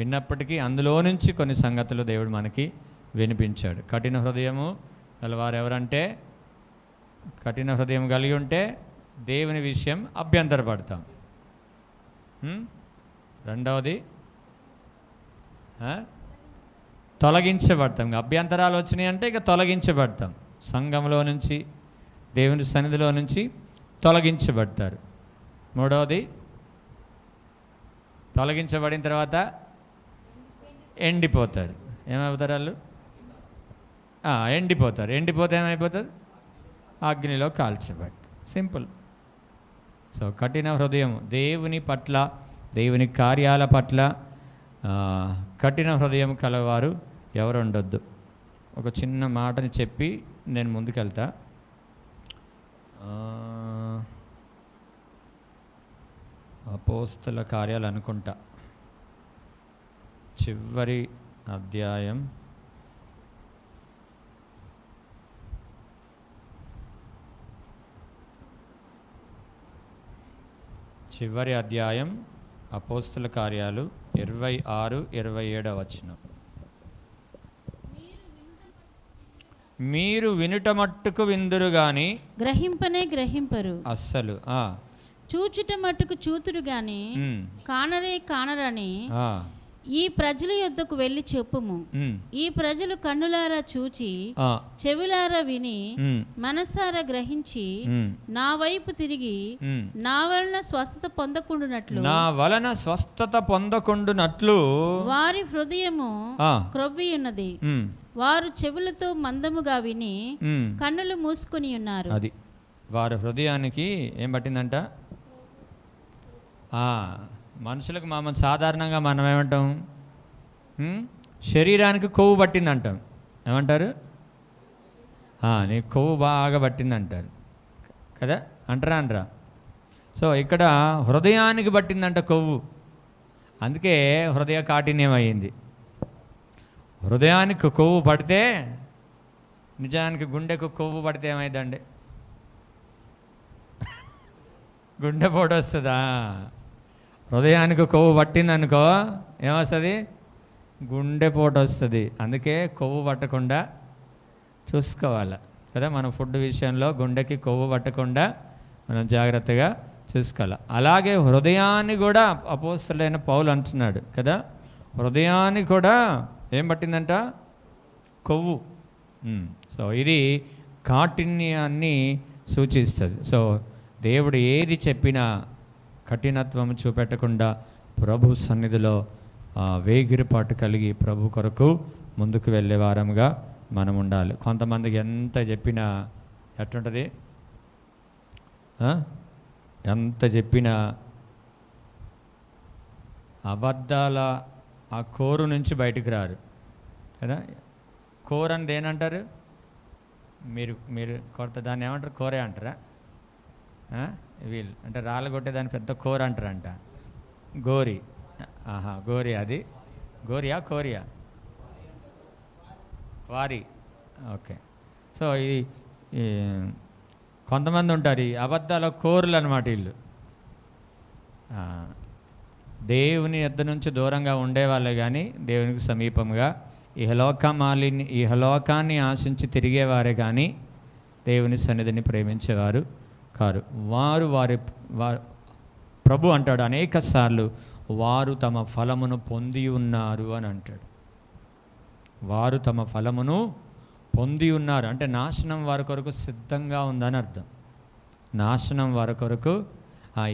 విన్నప్పటికీ అందులో నుంచి కొన్ని సంగతులు దేవుడు మనకి వినిపించాడు. కఠిన హృదయము గలవారు ఎవరంటే, కఠిన హృదయం కలిగి ఉంటే దేవుని విషయం అభ్యంతరపడతాం. రెండవది తొలగించబడతాం. అభ్యంతరాలు వచ్చినాయి అంటే ఇక తొలగించబడతాం. సంఘంలో నుంచి, దేవుని సన్నిధిలో నుంచి తొలగించబడతారు. మూడవది, తొలగించబడిన తర్వాత ఎండిపోతారు. ఏమవుతారు వాళ్ళు? ఎండిపోతారు. ఎండిపోతే ఏమైపోతుంది? అగ్నిలో కాల్చబడి. సింపుల్. సో కఠిన హృదయం, దేవుని పట్ల, దేవుని కార్యాల పట్ల కఠిన హృదయం కలవారు ఎవరు ఉండొద్దు. ఒక చిన్న మాటని చెప్పి నేను ముందుకెళ్తా. అపోస్తల కార్యాలు అనుకుంటా, చివరి అధ్యాయం, అపోస్తల కార్యాలు 26-27 వచనం. మీరు వినుట మట్టుకు విందురు గాని గ్రహింపరు. అస్సలు చూచుట మట్టుకు చూతురు గాని కానరని ఈ ప్రజల యొద్దకు వెళ్ళి చెప్పుము. ఈ ప్రజలు కన్నులారా చూచి, చెవులారా విని, మనసారా గ్రహించి నా వైపు తిరిగి నా వలన స్వస్థత పొందకుండునట్లు వారి హృదయము క్రొవ్వి ఉన్నది. వారు చెవులతో మందముగా విని కన్నులు మూసుకొని ఉన్నారు. అది వారి హృదయానికి ఏం పట్టిందంట? మనుషులకు సాధారణంగా మనం ఏమంటాం? శరీరానికి కొవ్వు పట్టింది అంటాం. ఏమంటారు? నీ కొవ్వు బాగా పట్టింది అంటారు కదా, అనరా? సో ఇక్కడ హృదయానికి పట్టిందంట కొవ్వు. అందుకే హృదయ కాఠిన్యం అయ్యింది. హృదయానికి కొవ్వు పడితే, నిజానికి గుండెకు కొవ్వు పడితే ఏమైందండి? గుండెపోటు వస్తుందా? హృదయానికి కొవ్వు పట్టిందనుకో ఏమొస్తుంది? గుండెపోటు వస్తుంది. అందుకే కొవ్వు పట్టకుండా చూసుకోవాలి కదా. మన ఫుడ్ విషయంలో గుండెకి కొవ్వు పట్టకుండా మనం జాగ్రత్తగా చూసుకోవాలి. అలాగే హృదయాన్ని కూడా అపోస్తలుడైన పౌలు అంటున్నాడు కదా, హృదయాన్ని కూడా ఏం పట్టిందంట? కొవ్వు. సో ఇది కాఠిన్యాన్ని సూచిస్తుంది. సో దేవుడు ఏది చెప్పినా కఠినత్వం చూపెట్టకుండా ప్రభు సన్నిధిలో వేగిరిపాటు కలిగి ప్రభు కొరకు ముందుకు వెళ్ళే వారంగా మనం ఉండాలి. కొంతమందికి ఎంత చెప్పినా ఎట్లుంటుంది? ఎంత చెప్పినా అబద్ధాల ఆ కోరు నుంచి బయటికి రారు కదా. కోర్ అని దేనంటారు? మీరు కొత్త దాన్ని ఏమంటారు? కోరే అంటారా? వీళ్ళు అంటే రాళ్ళు కొట్టేదాన్ని పెద్ద కోర అంటారంట. గోరి. గోరి. అది గోరియా కోరియా? వారి. ఓకే. సో ఇది కొంతమంది ఉంటారు, ఈ అబద్ధాల కోరులు అన్నమాట వీళ్ళు. దేవుని యొద్ద నుంచి దూరంగా ఉండేవాళ్ళే కానీ దేవునికి సమీపంగా ఇహలోకాన్ని ఆశించి తిరిగేవారే కానీ దేవుని సన్నిధిని ప్రేమించేవారు కారు. వారు ప్రభు అంటాడు అనేక సార్లు, వారు తమ ఫలమును పొంది ఉన్నారు అని అంటాడు. వారు తమ ఫలమును పొంది ఉన్నారు అంటే నాశనం వారి కొరకు సిద్ధంగా ఉందని అర్థం. నాశనం వారి కొరకు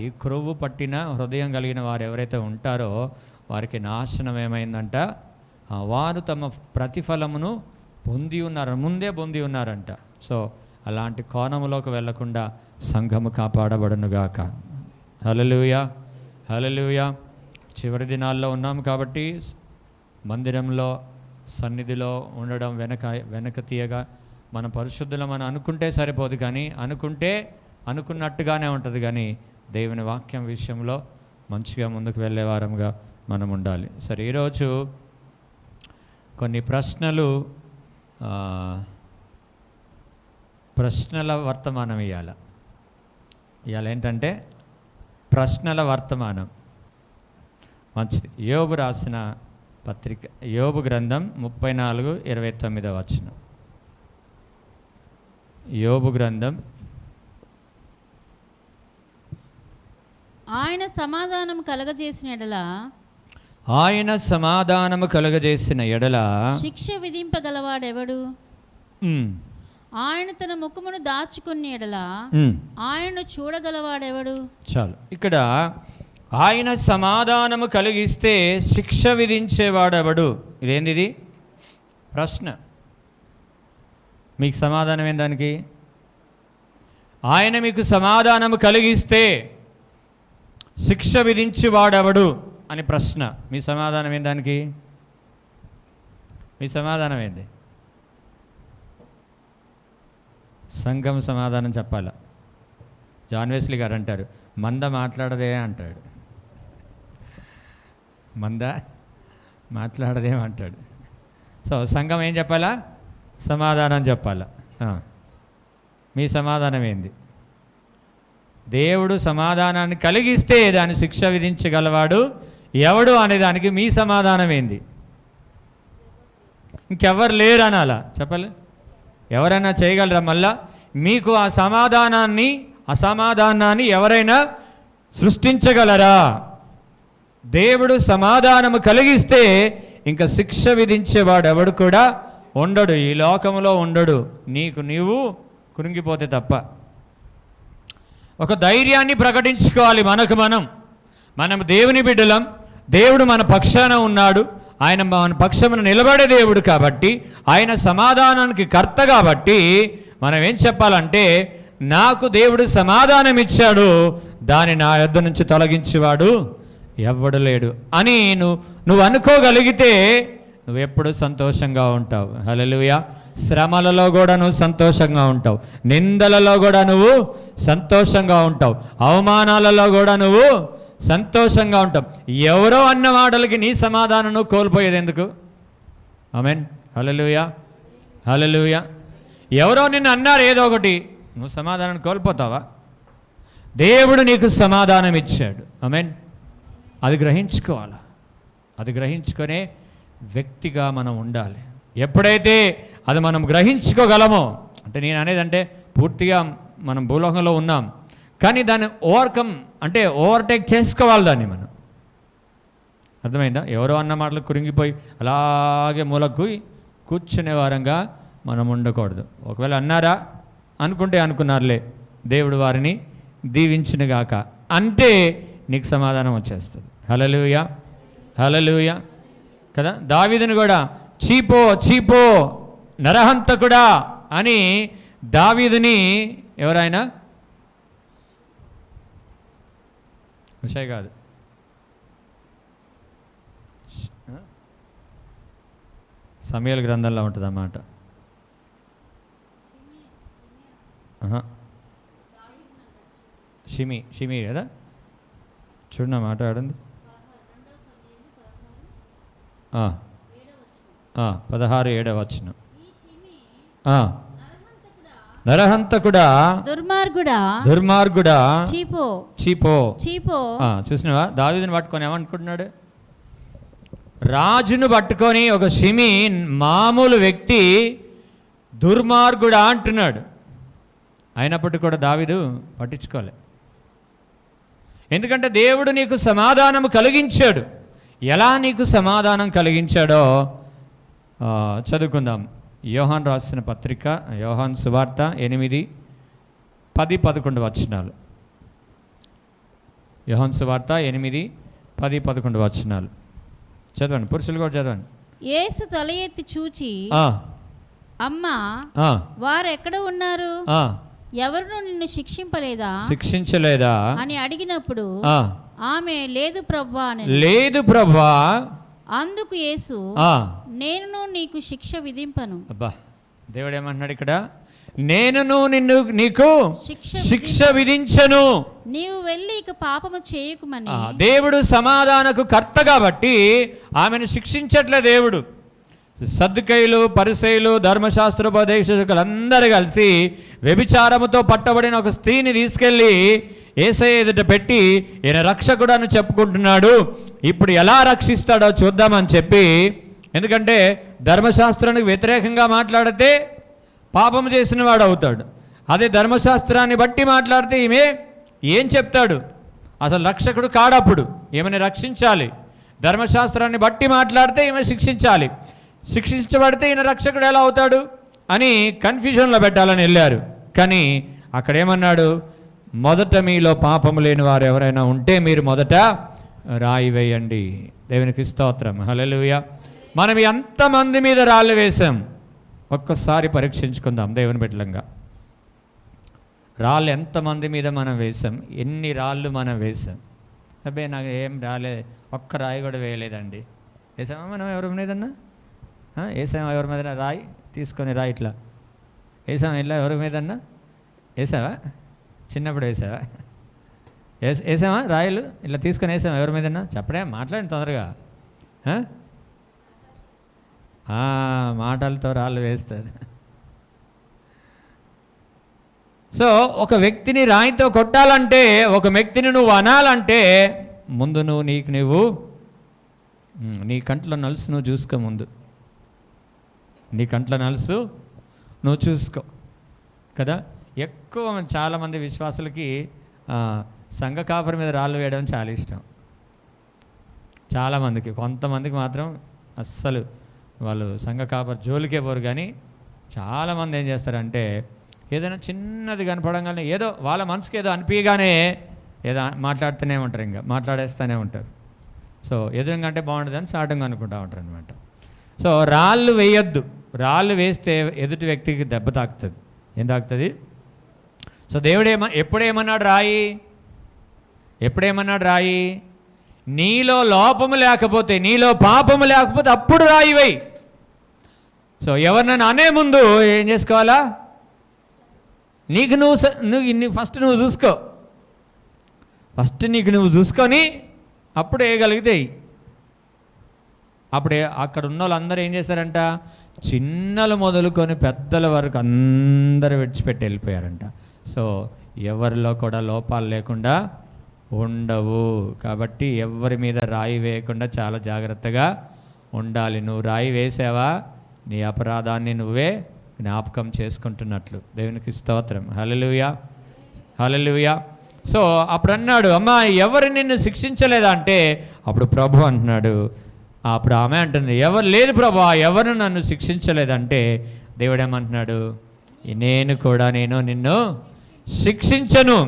ఈ క్రొవ్వు పట్టిన హృదయం కలిగిన వారు ఎవరైతే ఉంటారో వారికి నాశనం ఏమైందంట? వారు తమ ప్రతిఫలమును పొంది ఉన్నారు, ముందే పొంది ఉన్నారంట. సో అలాంటి కోణములోకి వెళ్లకుండా సంఘము కాపాడబడునుగాక. హల్లెలూయా, హల్లెలూయా. చివరి దినాల్లో ఉన్నాం కాబట్టి మందిరంలో సన్నిధిలో ఉండడం వెనక తీయగా మన పరిశుద్ధులం అని అనుకుంటే సరిపోదు, కానీ అనుకున్నట్టుగానే ఉంటుంది. కానీ దేవుని వాక్యం విషయంలో మంచిగా ముందుకు వెళ్ళే వారంగా మనం ఉండాలి. సరే, ఈరోజు కొన్ని ప్రశ్నల వర్తమానం ఇవాళ ఏంటంటే ప్రశ్నల వర్తమానం. మంచిది. యోబు రాసిన పత్రిక యోబు గ్రంథం 34:29 వచనం. యోబు గ్రంథం. ఆయన సమాధానము కలగజేసిన ఎడల, ఆయన సమాధానము కలుగజేసిన ఎడల శిక్ష విధింపగలవాడెవడు? ఆయన తన ముఖమును దాచుకున్న ఎడల ఆయనను చూడగలవాడెవడు? చాలు. ఇక్కడ ఆయన సమాధానము కలిగిస్తే శిక్ష విధించేవాడెవడు? ఇదేంది ప్రశ్న. మీకు సమాధానం ఏం దానికి? ఆయన మీకు సమాధానము కలిగిస్తే శిక్ష విధించేవాడెవడు అని ప్రశ్న. మీ సమాధానం ఏం దానికి? మీ సమాధానం ఏంది? సంఘం సమాధానం చెప్పాల. జాన్ వెస్లీ గారు అంటారు, మంద మాట్లాడదే అంటాడు. మంద మాట్లాడదే అంటాడు. సో సంఘం ఏం చెప్పాలా? సమాధానం చెప్పాలా. మీ సమాధానం ఏంది? దేవుడు సమాధానాన్ని కలిగిస్తే దాన్ని శిక్ష విధించగలవాడు ఎవడు అనే దానికి మీ సమాధానం ఏంది? ఇంకెవరు లేరు అనాలా? చెప్పలే. ఎవరైనా చేయగలరా? మళ్ళా మీకు ఆ అసమాధానాన్ని ఎవరైనా సృష్టించగలరా? దేవుడు సమాధానము కలిగిస్తే ఇంకా శిక్ష విధించేవాడు ఎవడు కూడా ఉండడు, ఈ లోకంలో ఉండడు. నీవు కురింగిపోతే తప్ప. ఒక ధైర్యాన్ని ప్రకటించుకోవాలి మనకు మనం దేవుని బిడ్డలం. దేవుడు మన పక్షాన ఉన్నాడు. ఆయన మన పక్షమున నిలబడే దేవుడు కాబట్టి, ఆయన సమాధానానికి కర్త కాబట్టి మనం ఏం చెప్పాలంటే, నాకు దేవుడు సమాధానం ఇచ్చాడు, దాన్ని నా యొద్ద నుంచి తొలగించేవాడు ఎవ్వడు లేడు అని నువ్వు అనుకోగలిగితే నువ్వెప్పుడు సంతోషంగా ఉంటావు. హల్లెలూయా. శ్రమలలో కూడా నువ్వు సంతోషంగా ఉంటావు, నిందలలో కూడా నువ్వు సంతోషంగా ఉంటావు, అవమానాలలో కూడా నువ్వు సంతోషంగా ఉంటావు. ఎవరో అన్న మాటలకి నీ సమాధానం నువ్వు కోల్పోయేది ఎందుకు? ఆమేన్. హల్లెలూయా, హల్లెలూయా. ఎవరో నిన్ను అన్నారు ఏదో ఒకటి, నువ్వు సమాధానం కోల్పోతావా? దేవుడు నీకు సమాధానం ఇచ్చాడు. ఆమేన్. అది గ్రహించుకోవాలి. అది గ్రహించుకునే వ్యక్తిగా మనం ఉండాలి. ఎప్పుడైతే అది మనం గ్రహించుకోగలమో, అంటే నేను అనేదంటే పూర్తిగా మనం భూలోకంలో ఉన్నాం, కానీ దాన్ని ఓవర్టేక్ చేసుకోవాలి దాన్ని మనం. అర్థమైందా? ఎవరో అన్న మాటలు కురింగిపోయి అలాగే మూలకు కూర్చునే వారంగా మనం ఉండకూడదు. ఒకవేళ అన్నారా అనుకుంటే అనుకున్నారులే, దేవుడు వారిని దీవించునుగాక అంటే నీకు సమాధానం వచ్చేస్తుంది. హల్లెలూయా, హల్లెలూయా కదా. దావీదుని కూడా చీపో నరహంతకుడా అని దావీదుని ఎవరైనా విషయ కాదు, సమూయేలు గ్రంథంలో ఉంటుంది అన్నమాట. షిమి కదా, చూడన్నా మాట్లాడండి. 16:7 వచనం. నరహంతకుడా, దుర్మార్గుడా, చీపో. చూసినావా? దావీదుని పట్టుకొని ఏమనుకుంటున్నాడు? రాజును పట్టుకొని ఒక షిమి మామూలు వ్యక్తి దుర్మార్గుడా అంటున్నాడు. అయినప్పటికీ కూడా దావీదు పట్టించుకోలే. ఎందుకంటే దేవుడు నీకు సమాధానం కలిగించాడు. ఎలా నీకు సమాధానం కలిగించాడో చదువుకుందాం. యోహాను రాసిన పత్రిక, యోహాను సువార్త 8, 10, 11 వచనాలు. యోహాను సువార్త 8, 10, 11 వచనాలు చదవండి. పురుషులు కూడా చదవండి. యేసు తల ఎత్తి చూచి, అమ్మా, వారు ఎక్కడ ఉన్నారు? ఎవరు నిన్ను శిక్షించలేదా అని అడిగినప్పుడు ఆమె లేదు ప్రభువా. అందుకు యేసు, నేను నీకు శిక్ష విధింపను. అబ్బా, దేవుడు ఏమంటున్నాడు ఇక్కడ? నేను నీకు శిక్ష విధించను, నీవు వెళ్ళి ఇక పాపము చేయకుమని. దేవుడు సమాధానకు కర్త కాబట్టి ఆమెను శిక్షించట్లే దేవుడు. సద్దుకైలు, పరిసయ్యులు, ధర్మశాస్త్రోపదేశకులందరూ కలిసి వ్యభిచారముతో పట్టబడిన ఒక స్త్రీని తీసుకెళ్ళి యేసయ్య ఎదుట పెట్టి ఈయన రక్షకుడు అని చెప్పుకుంటున్నాడు, ఇప్పుడు ఎలా రక్షిస్తాడో చూద్దామని చెప్పి, ఎందుకంటే ధర్మశాస్త్రానికి వ్యతిరేకంగా మాట్లాడితే పాపం చేసిన వాడు అవుతాడు. అదే ధర్మశాస్త్రాన్ని బట్టి మాట్లాడితే ఈమె ఏం చెప్తాడు? అసలు రక్షకుడు కాడప్పుడు ఈమెను రక్షించాలి. ధర్మశాస్త్రాన్ని బట్టి మాట్లాడితే ఈమె శిక్షించాలి. శిక్షించబడితే ఈయన రక్షకుడు ఎలా అవుతాడు అని కన్ఫ్యూజన్లో పెట్టాలని వెళ్ళారు. కానీ అక్కడ ఏమన్నాడు? మొదట మీలో పాపము లేని వారు ఎవరైనా ఉంటే మీరు మొదట రాయి వేయండి. దేవునికి స్తోత్రం, హల్లెలూయా. మనం ఎంతమంది మీద రాళ్ళు వేసాం ఒక్కసారి పరీక్షించుకుందాం దేవుని బిడ్డలంగా. రాళ్ళు ఎంతమంది మీద మనం వేసాం? ఎన్ని రాళ్ళు మనం వేసాం? అబ్బే నాకు ఏం రాలేదు, ఒక్క రాయి కూడా వేయలేదండి. వేసామా మనం ఎవరి మీదన్నా? వేసామా ఎవరి మీద? రాయి తీసుకొని రాయి ఇట్లా వేసామా? ఇట్లా ఎవరి మీదన్నా వేసావా? చిన్నప్పుడు వేసావా? వేసామా? రాయిలు ఇట్లా తీసుకొని వేసామా ఎవరి మీదన్నా? చెప్పడే, మాట్లాడండి తొందరగా. మాటలతో రాళ్ళు వేస్తుంది. సో ఒక వ్యక్తిని రాయితో కొట్టాలంటే, ఒక వ్యక్తిని నువ్వు అనాలంటే ముందు నువ్వు నీ కంట్లో నలుసు నువ్వు చూసుకో. ముందు నీ కంట్లో నలుసు నువ్వు చూసుకో కదా. ఎక్కువ చాలామంది విశ్వాసులకి సంఘ కాపరి మీద రాళ్ళు వేయడం చాలా ఇష్టం. చాలామందికి, కొంతమందికి మాత్రం అస్సలు వాళ్ళు సంఘ కాపరి జోలికే పోరు. కానీ చాలామంది ఏం చేస్తారంటే ఏదైనా చిన్నది కనపడంగానే ఏదో వాళ్ళ మనసుకి ఏదో అనిపించగానే ఏదో మాట్లాడుతూనే ఉంటారు, ఇంకా మాట్లాడేస్తూనే ఉంటారు. సో ఎదురుగా అంటే బాగుంటుందని చాటంగా అనుకుంటూ ఉంటారు అనమాట. సో రాళ్ళు వేయొద్దు. రాళ్ళు వేస్తే ఎదుటి వ్యక్తికి దెబ్బ తాకుతుంది. ఏం తాకుతుంది? సో దేవుడు ఎప్పుడేమన్నాడు రాయి? నీలో లోపము లేకపోతే, నీలో పాపము లేకపోతే అప్పుడు రాయి వేయి. సో ఎవరినైనా అనే ముందు ఏం చేసుకోవాలా? నీకు నువ్వు ఫస్ట్ నువ్వు చూసుకో. ఫస్ట్ నీకు నువ్వు చూసుకొని అప్పుడు వేయగలిగితే. అప్పుడే అక్కడ ఉన్న వాళ్ళందరూ ఏం చేశారంట? చిన్నలు మొదలుకొని పెద్దల వరకు అందరూ విడిచిపెట్టి వెళ్ళిపోయారంట. సో ఎవరిలో కూడా లోపాలు లేకుండా ఉండవు. కాబట్టి ఎవరి మీద రాయి వేయకుండా చాలా జాగ్రత్తగా ఉండాలి. నువ్వు రాయి వేసావా, నీ అపరాధాన్ని నువ్వే జ్ఞాపకం చేసుకుంటున్నట్లు. దేవునికి స్తోత్రం, హల్లెలూయా, హల్లెలూయా. సో అప్పుడు అన్నాడు, అమ్మా ఎవరు నిన్ను శిక్షించలేదా అంటే, అప్పుడు ప్రభు అంటున్నాడు, అప్పుడు ఆమె అంటుంది, ఎవరు లేదు ప్రభు, ఎవరు నన్ను శిక్షించలేదంటే, దేవుడు ఏమంటున్నాడు? నేను నిన్ను శిక్షించను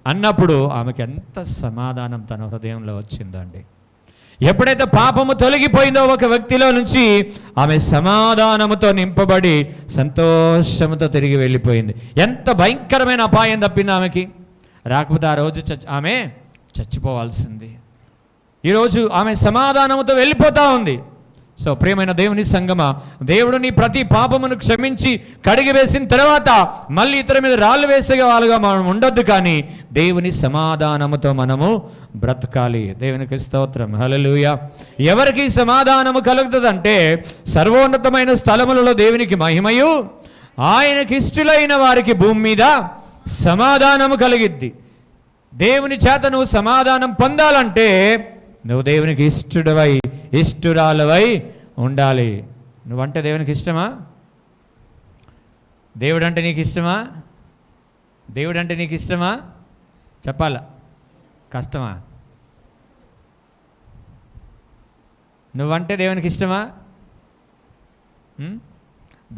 అన్నప్పుడు ఆమెకి ఎంత సమాధానం తన హృదయంలో వచ్చిందండి. ఎప్పుడైతే పాపము తొలగిపోయిందో ఒక వ్యక్తిలో నుంచి, ఆమె సమాధానముతో నింపబడి సంతోషముతో తిరిగి వెళ్ళిపోయింది. ఎంత భయంకరమైన అపాయం తప్పింది ఆమెకి. రాకపోతే ఆ రోజు ఆమె చచ్చిపోవాల్సింది. ఈరోజు ఆమె సమాధానముతో వెళ్ళిపోతూ ఉంది. సో ప్రియమైన దేవుని సంగమా, దేవుడు నీ ప్రతి పాపమును క్షమించి కడిగి వేసిన తర్వాత మళ్ళీ ఇతర మీద రాళ్ళు వేసే వాళ్ళుగా మనం ఉండొద్దు. కానీ దేవుని సమాధానముతో మనము బ్రతకాలి. దేవునికి స్తోత్రం, హల్లెలూయా. ఎవరికి సమాధానము కలుగుతుందంటే, సర్వోన్నతమైన స్థలములలో దేవునికి మహిమయు, ఆయనకి ఇష్టలైన వారికి భూమి మీద సమాధానము కలిగిద్ది. దేవుని చేత నువ్వు సమాధానం పొందాలంటే నువ్వు దేవునికి ఇష్టడువై, ఇష్టురాలువై ఉండాలి. నువ్వంటే దేవునికి ఇష్టమా? దేవుడు అంటే నీకు ఇష్టమా? దేవుడు అంటే నీకు ఇష్టమా? చెప్పాలా? కష్టమా? నువ్వంటే దేవునికి ఇష్టమా?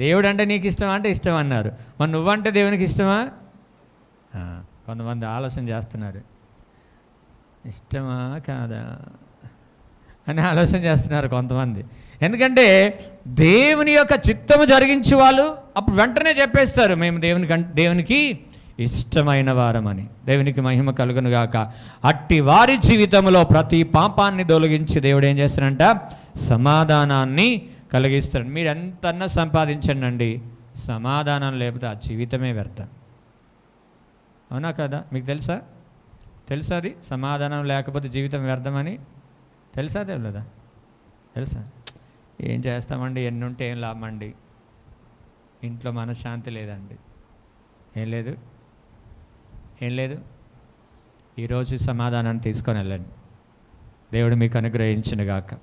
దేవుడు అంటే నీకు ఇష్టమా అంటే ఇష్టం అన్నారు. మరి నువ్వంటే దేవునికి ఇష్టమా? కొంతమంది ఆలోచన చేస్తున్నారు, ఇష్టమా కాదా అని ఆలోచన చేస్తున్నారు కొంతమంది. ఎందుకంటే దేవుని యొక్క చిత్తము జరిగించే వాళ్ళు అప్పుడు వెంటనే చెప్పేస్తారు, మేము దేవునికి ఇష్టమైన వారమని. దేవునికి మహిమ కలుగును గాక. అట్టి వారి జీవితంలో ప్రతి పాపాన్ని తొలగించి దేవుడు ఏం చేస్తారంట? సమాధానాన్ని కలిగిస్తాడు. మీరు ఎంతన్నా సంపాదించండి అండి, సమాధానం లేకపోతే ఆ జీవితమే వ్యర్థం. అవునా కదా? మీకు తెలుసా అది? సమాధానం లేకపోతే జీవితం వ్యర్థమని తెలుసా? తెలియదా? తెలుసా? ఏం చేస్తామండి, ఎన్ని ఉంటే ఏం లాభమండి, ఇంట్లో మనశ్శాంతి లేదండి. ఏం లేదు ఈరోజు సమాధానాన్ని తీసుకొని వెళ్ళండి. దేవుడు మీకు అనుగ్రహించునుగాక.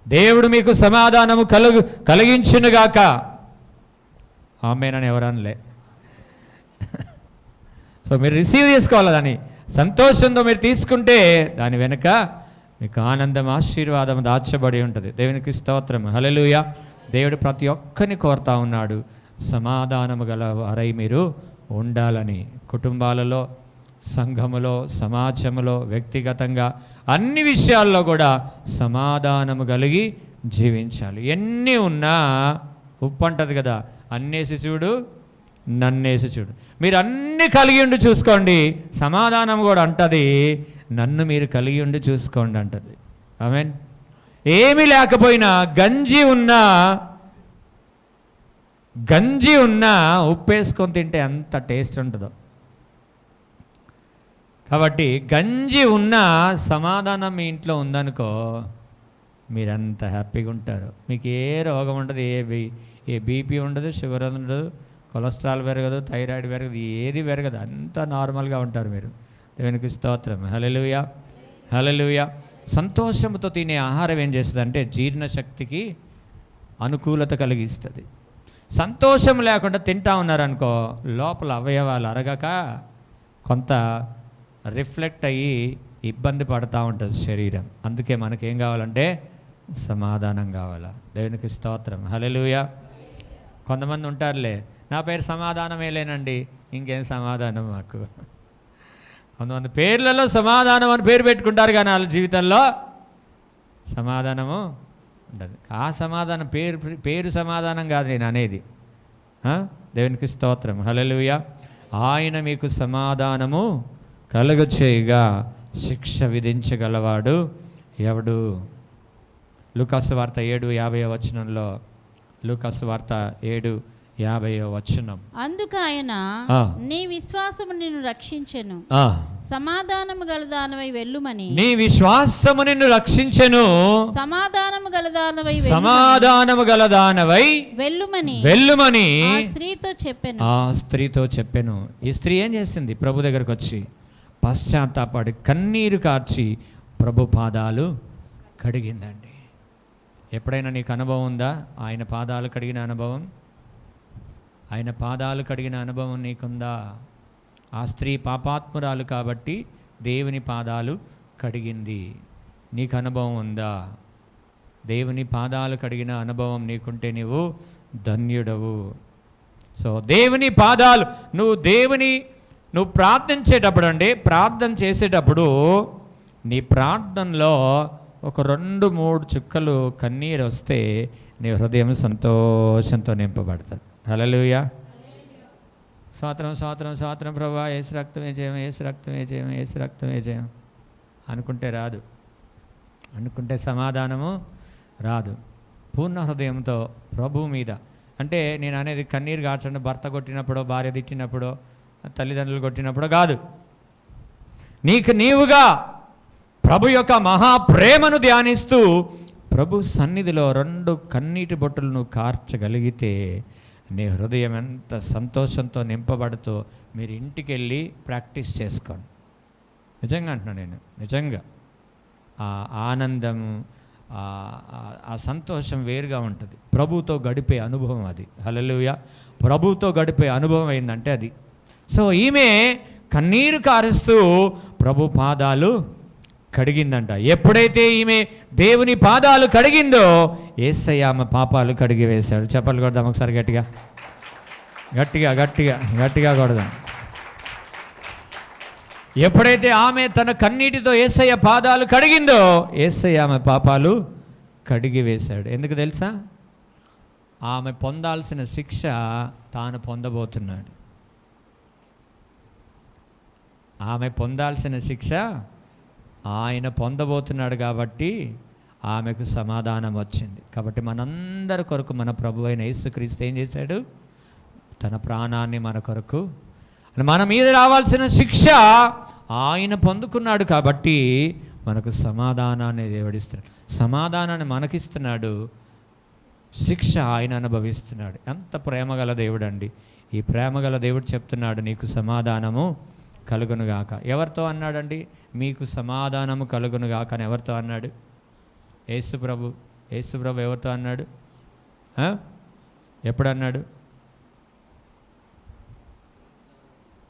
దేవుడు మీకు సమాధానము కలిగించునుగాక. ఆమేనని ఎవరనలే. సో మీరు రిసీవ్ చేసుకోవాలి. దాన్ని సంతోషంతో మీరు తీసుకుంటే దాని వెనుక మీకు ఆనందం, ఆశీర్వాదం దాచబడి ఉంటుంది. దేవునికి స్తోత్రం, హల్లెలూయా. దేవుడు ప్రతి ఒక్కరిని కోరుతా ఉన్నాడు, సమాధానము గల వారై మీరు ఉండాలని. కుటుంబాలలో, సంఘములో, సమాజంలో, వ్యక్తిగతంగా అన్ని విషయాల్లో కూడా సమాధానము కలిగి జీవించాలి. ఎన్ని ఉన్నా ఉప్పు అంటది కదా, అన్నేసి చూడు నన్నేసి చూడు. మీరు అన్ని కలిగి ఉండి చూసుకోండి. సమాధానం కూడా అంటది, నన్ను మీరు కలిగి ఉండి చూసుకోండి అంటది. ఆమేన్. ఏమీ లేకపోయినా గంజి ఉన్నా ఉప్పేసుకొని తింటే ఎంత టేస్ట్ ఉంటుందో. కాబట్టి గంజి ఉన్నా సమాధానం మీ ఇంట్లో ఉందనుకో, మీరంత హ్యాపీగా ఉంటారు. మీకు ఏ రోగం ఉండదు, ఏ బీపీ ఉండదు, షుగర్ ఉండదు, కొలెస్ట్రాల్ పెరగదు, థైరాయిడ్ పెరగదు, ఏది పెరగదు. అంతా నార్మల్గా ఉంటారు మీరు. దేవునికి స్తోత్రం, హల్లెలూయా, హల్లెలూయా. సంతోషంతో తినే ఆహారం ఏం చేస్తుంది అంటే జీర్ణశక్తికి అనుకూలత కలిగిస్తుంది. సంతోషం లేకుండా తింటా ఉన్నారనుకో, లోపల అవయవాలు అరగక కొంత రిఫ్లెక్ట్ అయ్యి ఇబ్బంది పడుతూ ఉంటుంది శరీరం. అందుకే మనకేం కావాలంటే సమాధానం కావాలా. దేవునికి స్తోత్రం, హల్లెలూయా. కొంతమంది ఉంటారులే, నా పేరు సమాధానమే లేనండి, ఇంకేం సమాధానం మాకు. కొంతమంది పేర్లలో సమాధానం అని పేరు పెట్టుకుంటారు, కానీ వాళ్ళ జీవితంలో సమాధానము ఉండదు. ఆ సమాధానం పేరు సమాధానం కాదు నేను అనేది. దేవునికి స్తోత్రం, హల్లెలూయా. ఆయన మీకు సమాధానము కలుగచేయగా శిక్ష విధించగలవాడు ఎవడు? లూకాసు వార్త 7:50 లూకాసు వార్త 7:50. అందుకు ఆయన, నీ విశ్వాసము నిన్ను రక్షించెను, సమాధానము గలదానవై వెళ్ళుమని. నీ విశ్వాసము నిన్ను రక్షించెను, సమాధానము గలదానవై వెళ్ళుమని ఆ స్త్రీతో చెప్పెను. ఈ స్త్రీ ఏం చేసింది? ప్రభు దగ్గరకు వచ్చి పశ్చాత్తాపడి కన్నీరు కార్చి ప్రభు పాదాలు కడిగిందండి. ఎప్పుడైనా నీకు అనుభవం ఉందా? ఆయన పాదాలు కడిగిన అనుభవం, ఆయన పాదాలు కడిగిన అనుభవం నీకుందా? ఆ స్త్రీ పాపాత్మురాలు కాబట్టి దేవుని పాదాలు కడిగింది. నీకు అనుభవం ఉందా? దేవుని పాదాలు కడిగిన అనుభవం నీకుంటే నీవు ధన్యుడవు. సో దేవుని పాదాలు, నువ్వు ప్రార్థన చేసేటప్పుడు నీ ప్రార్థనలో ఒక 2-3 చుక్కలు కన్నీరు వస్తే నీ హృదయం సంతోషంతో నింపబడుతుంది. హల్లెలూయా. స్తోత్రం ప్రభువా, యేసు రక్తమే జయం అనుకుంటే రాదు. అనుకుంటే సమాధానము రాదు. పూర్ణ హృదయంతో ప్రభు మీద, అంటే నేను అనేది కన్నీరు గార్చండి భర్త కొట్టినప్పుడో, భార్య తిట్టినప్పుడో, తల్లిదండ్రులు కొట్టినప్పుడు కాదు. నీవుగా ప్రభు యొక్క మహాప్రేమను ధ్యానిస్తూ ప్రభు సన్నిధిలో 2 కన్నీటి బొట్టులు నువ్వు కార్చగలిగితే నీ హృదయం ఎంత సంతోషంతో నింపబడుతూ మీరు ఇంటికి వెళ్ళి ప్రాక్టీస్ చేసుకోండి. నిజంగా అంటున్నాను నేను, నిజంగా ఆ ఆనందం, ఆ సంతోషం వేరుగా ఉంటుంది. ప్రభుతో గడిపే అనుభవం అది. హల్లెలూయా. ప్రభుతో గడిపే అనుభవం ఏంటంటే అది. సో ఈమె కన్నీరు కారుస్తూ ప్రభు పాదాలు కడిగిందంట. ఎప్పుడైతే ఈమె దేవుని పాదాలు కడిగిందో యేసయ్య ఆమె పాపాలు కడిగి వేశాడు. చెప్పలు కొడదాం ఒకసారి గట్టిగా కొడదాం. ఎప్పుడైతే ఆమె తన కన్నీటితో యేసయ్య పాదాలు కడిగిందో యేసయ్య ఆమె పాపాలు కడిగి వేశాడు. ఎందుకు తెలుసా? ఆమె పొందాల్సిన శిక్ష తాను పొందబోతున్నాడు. ఆమె పొందాల్సిన శిక్ష ఆయన పొందబోతున్నాడు కాబట్టి ఆమెకు సమాధానం వచ్చింది. కాబట్టి మనందరి కొరకు మన ప్రభు అయిన యేసుక్రీస్తు ఏం చేశాడు? తన ప్రాణాన్ని మన కొరకు, మన మీద రావాల్సిన శిక్ష ఆయన పొందుకున్నాడు కాబట్టి మనకు సమాధానాన్ని దేవుడిస్తున్నాడు. సమాధానాన్ని మనకిస్తున్నాడు, శిక్ష ఆయన అనుభవిస్తున్నాడు. ఎంత ప్రేమగల దేవుడు అండి! ఈ ప్రేమగల దేవుడు చెప్తున్నాడు, నీకు సమాధానము కలుగునుగాక. ఎవరితో అన్నాడండి? మీకు సమాధానము కలుగునుగాక అని ఎవరితో అన్నాడు? యేసుప్రభు ఎవరితో అన్నాడు? ఎప్పుడు అన్నాడు?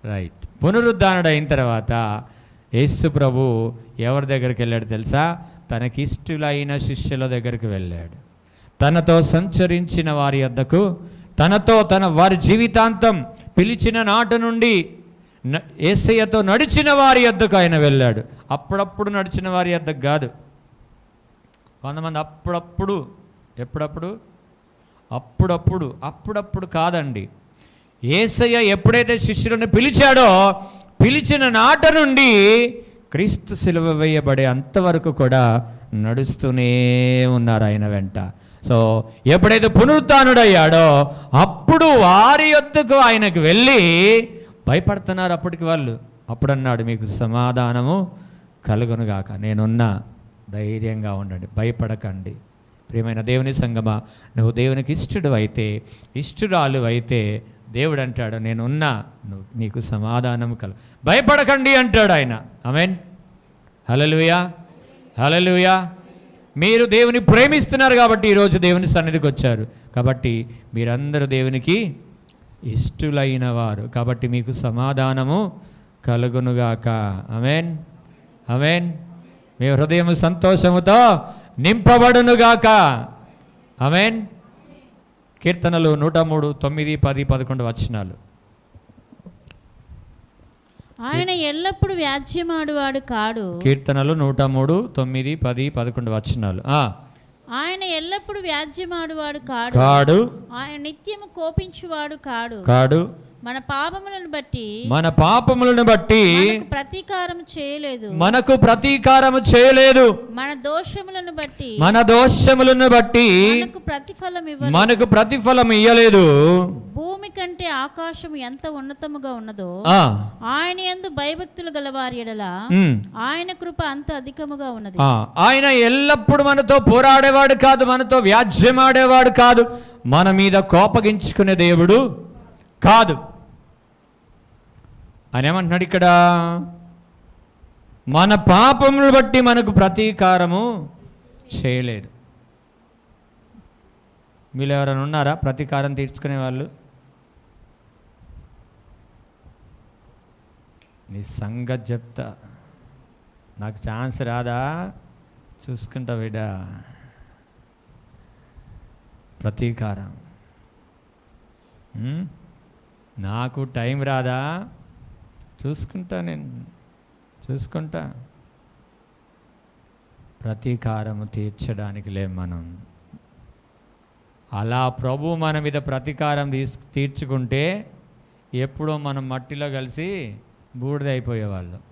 రైట్. పునరుద్ధానుడు అయిన తర్వాత యేసుప్రభు ఎవరి దగ్గరికి వెళ్ళాడు తెలుసా? తనకిష్టులైన శిష్యుల దగ్గరికి వెళ్ళాడు. తనతో సంచరించిన వారి యొద్దకు, వారి జీవితాంతం పిలిచిన నాటి నుండి యేసయ్యతో నడిచిన వారి యొద్దకు ఆయన వెళ్ళాడు. అప్పుడప్పుడు నడిచిన వారి యొద్దకు కాదు. కొంతమంది అప్పుడప్పుడు, ఎప్పుడప్పుడు, అప్పుడప్పుడు కాదండి. యేసయ్య ఎప్పుడైతే శిష్యులను పిలిచాడో, పిలిచిన నాట నుండి క్రీస్తు సిలువ వేయబడే అంతవరకు కూడా నడుస్తూనే ఉన్నారు ఆయన వెంట. సో ఎప్పుడైతే పునరుత్థానుడయ్యాడో అప్పుడు వారి యొద్దకు ఆయనకు వెళ్ళి భయపడుతున్నారు అప్పటికి వాళ్ళు. అప్పుడు అన్నాడు, మీకు సమాధానము కలుగునుగాక, నేనున్నా, ధైర్యంగా ఉండండి, భయపడకండి. ప్రియమైన దేవుని సంగమా, నువ్వు దేవునికి ఇష్టడు అయితే, ఇష్టరాలు అయితే దేవుడు అంటాడు, నేనున్నా, నీకు సమాధానం భయపడకండి అంటాడు ఆయన. ఆమేన్. హల్లెలూయా, హల్లెలూయా. మీరు దేవుని ప్రేమిస్తున్నారు కాబట్టి ఈరోజు దేవుని సన్నిధికి వచ్చారు. కాబట్టి మీరందరూ దేవునికి ఇష్టలైన వారు కాబట్టి మీకు సమాధానము కలుగునుగాక. ఆమేన్, ఆమేన్. మీ హృదయం సంతోషముతో నింపబడునుగాక. ఆమేన్. కీర్తనలు 103, 9, 10, 11 వచనాలు. ఆయన ఎల్లప్పుడు వ్యాజ్యమాడువాడు కాడు. కీర్తనలు 103, 9, 10, 11 వచనాలు. ఆయన ఎల్లప్పుడు వ్యాజ్యమాడువాడు కాడు. ఆయన నిత్యము కోపించువాడు కాడు. మన పాపములను బట్టి మనకు ప్రతీకారం చేయలేదు. మన దోషములను బట్టి మనకు ప్రతిఫలం ఇయ్యలేదు. భూమి కంటే ఆకాశము ఎంత ఉన్నతముగా ఉన్నదో ఆయన యందు భయభక్తులు గలవారి యెడల ఆయన కృప అంత అధికముగా ఉన్నది. ఆయన ఎల్లప్పుడు మనతో పోరాడేవాడు కాదు, మనతో వ్యాజ్యమాడేవాడు కాదు, మన మీద కోపగించుకునే దేవుడు కాదు. ఆయన ఏమంటున్నాడు ఇక్కడ? మన పాపములను బట్టి మనకు ప్రతీకారము చేయలేదు. మీరు ఎవరైనా ఉన్నారా ప్రతీకారం తీర్చుకునే వాళ్ళు? నీ సంగతి చెప్తా, నాకు ఛాన్స్ రాదా? చూసుకుంటా బిడ్డా. ప్రతీకారం నాకు టైం రాదా? చూసుకుంటా. ప్రతీకారము తీర్చడానికి లేం మనం. అలా ప్రభు మన మీద ప్రతీకారం తీర్చుకుంటే ఎప్పుడో మనం మట్టిలో కలిసి బూడిదైపోయేవాళ్ళం.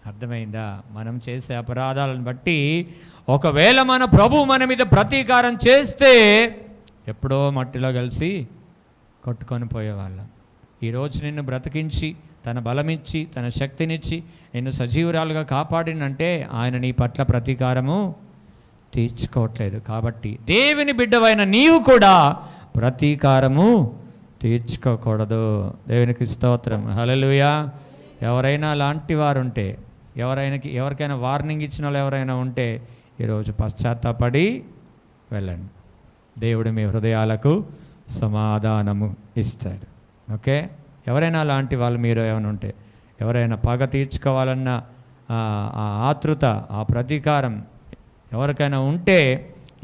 అర్థమైందా? మనం చేసే అపరాధాలను బట్టి ఒకవేళ మన ప్రభు మన మీద ప్రతీకారం చేస్తే ఎప్పుడో మట్టిలో కలిసి కొట్టుకొని పోయేవాళ్ళం. ఈరోజు నిన్ను బ్రతికించి, తన బలమిచ్చి, తన శక్తినిచ్చి నిన్ను సజీవురాలుగా కాపాడినంటే ఆయన నీ పట్ల ప్రతీకారము తీర్చుకోవట్లేదు. కాబట్టి దేవుని బిడ్డవైన నీవు కూడా ప్రతీకారము తీర్చుకోకూడదు. దేవునికి స్తోత్రం. హల్లెలూయా. ఎవరైనా లాంటి వారు ఉంటే, ఎవరికైనా వార్నింగ్ ఇచ్చిన వాళ్ళు ఎవరైనా ఉంటే ఈరోజు పశ్చాత్తాపడి వెళ్ళండి. దేవుడు మీ హృదయాలకు సమాధానము ఇస్తాడు. ఓకే. ఎవరైనా లాంటి వాళ్ళు మీరు ఏమైనా ఉంటే, ఎవరైనా పగ తీర్చుకోవాలన్న ఆ ఆతృత, ఆ ప్రతీకారం ఎవరికైనా ఉంటే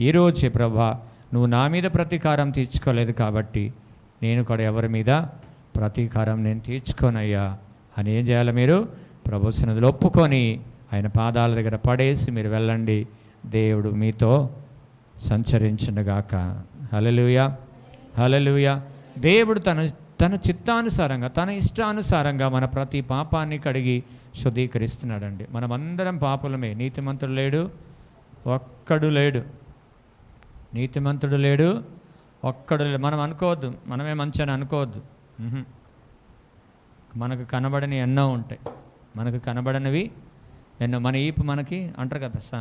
ఈరోజు ప్రభా, నువ్వు నా మీద ప్రతీకారం తీర్చుకోలేదు కాబట్టి నేను కూడా ఎవరి మీద ప్రతీకారం నేను తీర్చుకోనయ్యా అని ఏం చేయాలి? మీరు ప్రభు సన్నిధిలో ఒప్పుకొని ఆయన పాదాల దగ్గర పడేసి మీరు వెళ్ళండి. దేవుడు మీతో సంచరించునుగాక. హల్లెలూయా, హల్లెలూయా. దేవుడు తన చిత్తానుసారంగా, తన ఇష్టానుసారంగా మన ప్రతి పాపాన్ని కడిగి శుద్ధీకరిస్తున్నాడండి. మనమందరం పాపులమే. నీతిమంతుడు లేడు, ఒక్కడు లేడు. నీతిమంతుడు లేడు, ఒక్కడు లేడు. మనం అనుకోవద్దు, మనమే మంచి అని అనుకోవద్దు. మనకు కనబడని ఎన్నో ఉంటాయి. మనకు కనబడనివి ఎన్నో. మన ఈపు మనకి అంటారు కదా,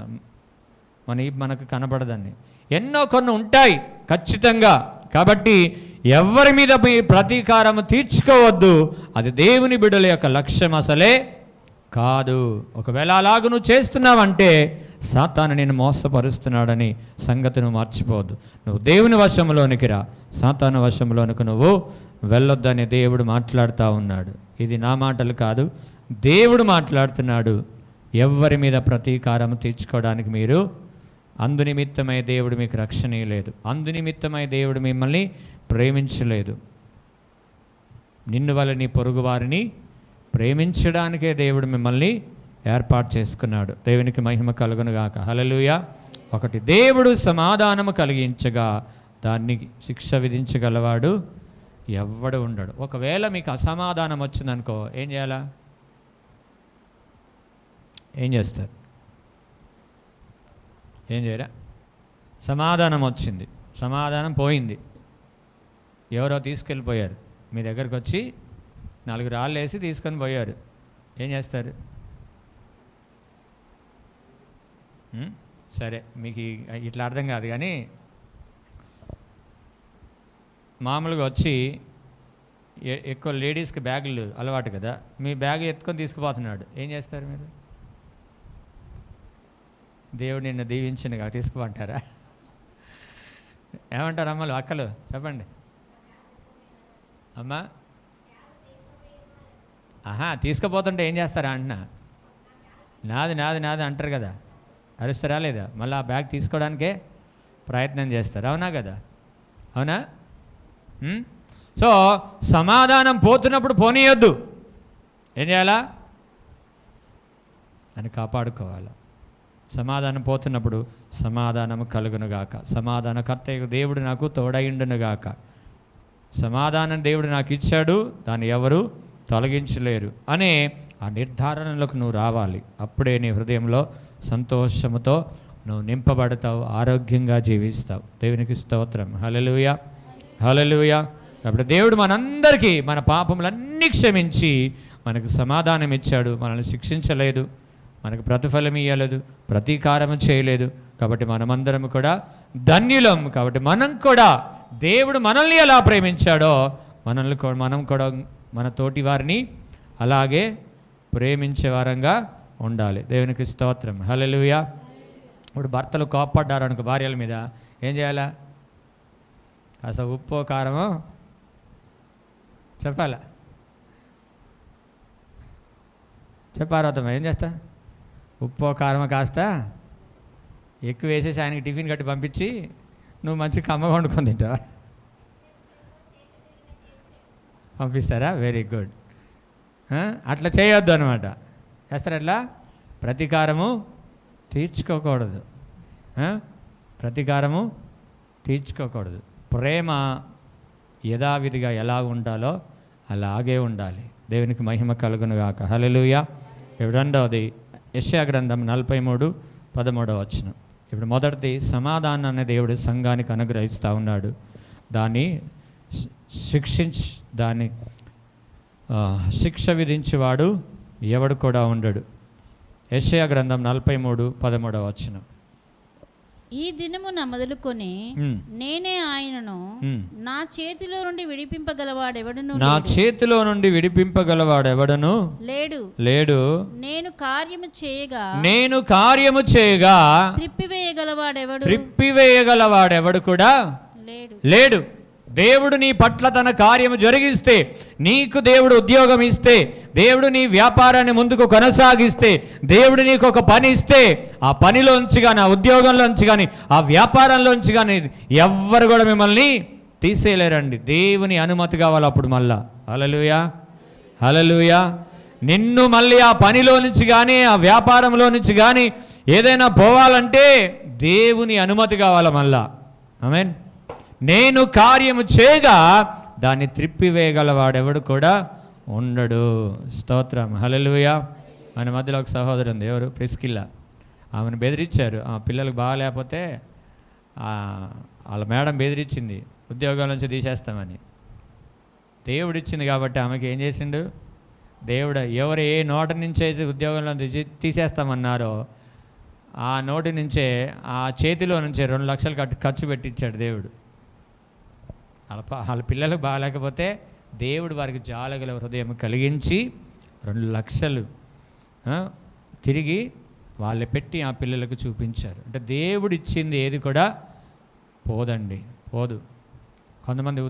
మన ఈపు మనకు కనబడదని ఎన్నో కొన్ని ఉంటాయి ఖచ్చితంగా. కాబట్టి ఎవరి మీద మీ ప్రతీకారం తీర్చుకోవద్దు. అది దేవుని బిడ్డల యొక్క లక్ష్యం అసలే కాదు. ఒకవేళ అలాగ నువ్వు చేస్తున్నావంటే సాతాను నేను మోసపరుస్తున్నాడని సంగతి నువ్వు మర్చిపోవద్దు. నువ్వు దేవుని వశంలోనికి రా, సాతాను వశంలోనికి నువ్వు వెళ్ళొద్దని దేవుడు మాట్లాడుతూ ఉన్నాడు. ఇది నా మాటలు కాదు, దేవుడు మాట్లాడుతున్నాడు. ఎవరి మీద ప్రతీకారం తీర్చుకోవడానికి మీరు అందునిమిత్తమై దేవుడు మీకు రక్షణ ఇవ్వలేదు, అందునిమిత్తమై దేవుడు మిమ్మల్ని ప్రేమించలేదు. నిన్ను వల్ల నీ పొరుగు వారిని ప్రేమించడానికే దేవుడు మిమ్మల్ని ఏర్పాటు చేసుకున్నాడు. దేవునికి మహిమ కలుగునుగాక. హల్లెలూయా. ఒకటి, దేవుడు సమాధానము కలిగించగా దాన్ని శిక్ష విధించగలవాడు ఎవ్వడు ఉండడు. ఒకవేళ మీకు అసమాధానం వచ్చిందనుకో, ఏం చేయాలా? ఏం చేస్తారు? ఏం చేయరా? సమాధానం వచ్చింది, సమాధానం పోయింది, ఎవరో తీసుకెళ్ళిపోయారు, మీ దగ్గరకు వచ్చి 4 రాళ్ళు వేసి తీసుకొని పోయారు. ఏం చేస్తారు? సరే, మీకు ఇట్లా అర్థం కాదు కానీ మామూలుగా వచ్చి ఎక్కువ లేడీస్కి బ్యాగులు అలవాటు కదా, మీ బ్యాగ్ ఎత్తుకొని తీసుకుపోతున్నాడు. ఏం చేస్తారు మీరు? దేవుడు నిన్ను దీవించినగా తీసుకుపోంటారా? ఏమంటారు అమ్మలు, అక్కలు? చెప్పండి అమ్మా. తీసుకుపోతుంటే ఏం చేస్తారా అంటున్నా? నాది నాది నాది అంటారు కదా, అరుస్తారా లేదా? మళ్ళీ ఆ బ్యాగ్ తీసుకోవడానికే ప్రయత్నం చేస్తారు, అవునా కదా? అవునా? సో సమాధానం పోతున్నప్పుడు పోనీయొద్దు. ఏం చేయాలా? అని కాపాడుకోవాలి. సమాధానం పోతున్నప్పుడు సమాధానము కలుగునుగాక, సమాధానకర్త దేవుడు నాకు తోడైండునుగాక, సమాధానం దేవుడు నాకు ఇచ్చాడు, దాన్ని ఎవరు తొలగించలేరు అనే ఆ నిర్ధారణలోకి నువ్వు రావాలి. అప్పుడే నీ హృదయంలో సంతోషముతో నువ్వు నింపబడతావు, ఆరోగ్యంగా జీవిస్తావు. దేవునికి స్తోత్రం. హల్లెలూయా, హల్లెలూయా. కాబట్టి దేవుడు మనందరికీ మన పాపములన్నీ క్షమించి మనకు సమాధానం ఇచ్చాడు, మనల్ని శిక్షించలేదు, మనకు ప్రతిఫలం ఇవ్వలేదు, ప్రతీకారం చేయలేదు. కాబట్టి మనమందరం కూడా ధన్యులం. కాబట్టి మనం కూడా దేవుడు మనల్ని ఎలా ప్రేమించాడో మనం కూడా మన తోటి వారిని అలాగే ప్రేమించే వారంగా ఉండాలి. దేవునికి స్తోత్రం. హల్లెలూయా. ఇప్పుడు భర్తలు కోప్పడ్డారు అనుకో భార్యల మీద, ఏం చేయాలా? కాస్త ఉప్పు కారమో చెప్పాలా? చెప్పారవుతామా? ఏం చేస్తా? ఉప్పు కారమో కాస్త ఎక్కువ వేసేసి ఆయనకి టిఫిన్ కట్టి పంపించి నువ్వు మంచి కమ్మగా వండుకొని తింటావా? పంపిస్తారా? Very good. అట్లా చేయొద్దు అనమాట. చేస్తారు అట్లా? ప్రతీకారము తీర్చుకోకూడదు, ప్రతీకారము తీర్చుకోకూడదు. ప్రేమ యథావిధిగా ఎలా ఉండాలో అలాగే ఉండాలి. దేవునికి మహిమ కలుగునుగాక. హల్లెలూయా. రెండవది యెషయా గ్రంథం 43:13. ఇప్పుడు మొదటిది సమాధానాన్ని దేవుడు సంఘానికి అనుగ్రహిస్తూ ఉన్నాడు. దాన్ని శిక్ష విధించేవాడు ఎవడు కూడా ఉండడు. యెషయా గ్రంథం 43:13. ఈ దినమున మొదలుకొని నేనే ఆయనను నా చేతిలో నుండి విడిపింపగలవాడెవడును నా చేతిలో నుండి విడిపింపగలవాడెవడను లేడు. నేను కార్యము చేయగా త్రిప్పివేయగలవాడెవడు కూడా లేడు. దేవుడు నీ పట్ల తన కార్యము జరిగిస్తే, నీకు దేవుడు ఉద్యోగం ఇస్తే, దేవుడు నీ వ్యాపారాన్ని ముందుకు కొనసాగిస్తే, దేవుడు నీకు ఒక పని ఇస్తే, ఆ పనిలోంచి కానీ, ఆ ఉద్యోగంలోంచి కానీ, ఆ వ్యాపారంలోంచి కానీ ఎవ్వరు కూడా మిమ్మల్ని తీసేయలేరండి. దేవుని అనుమతి కావాలి అప్పుడు మళ్ళా. హల్లెలూయా, హల్లెలూయా. నిన్ను మళ్ళీ ఆ పనిలో నుంచి కానీ, ఆ వ్యాపారంలో నుంచి కానీ ఏదైనా పోవాలంటే దేవుని అనుమతి కావాలి మళ్ళా. ఆమేన్. నేను కార్యము చేయగా దాన్ని త్రిప్పివేయగలవాడెవడు కూడా ఉండడు. స్తోత్రం. హల్లెలూయా. మన మధ్యలో ఒక సహోదరు ఉంది, ఎవరు? ప్రిస్కిల్లా. ఆమెను బెదిరించారు. ఆ పిల్లలకు బాగాలేకపోతే వాళ్ళ మేడం బెదిరించింది, ఉద్యోగం నుంచి తీసేస్తామని. దేవుడు ఇచ్చింది కాబట్టి ఆమెకి ఏం చేసిండు దేవుడు? ఎవరు ఏ నోటి నుంచే ఉద్యోగంలో తీసేస్తామన్నారో ఆ నోటి నుంచే, ఆ చేతిలో నుంచే 2 లక్షలు ఖర్చు పెట్టించాడు దేవుడు. వాళ్ళ పిల్లలకు బాగాలేకపోతే దేవుడు వారికి జాలగల హృదయం కలిగించి 2 లక్షలు తిరిగి వాళ్ళే పెట్టి ఆ పిల్లలకు చూపించారు. అంటే దేవుడు ఇచ్చింది ఏది కూడా పోదండి, పోదు. కొంతమంది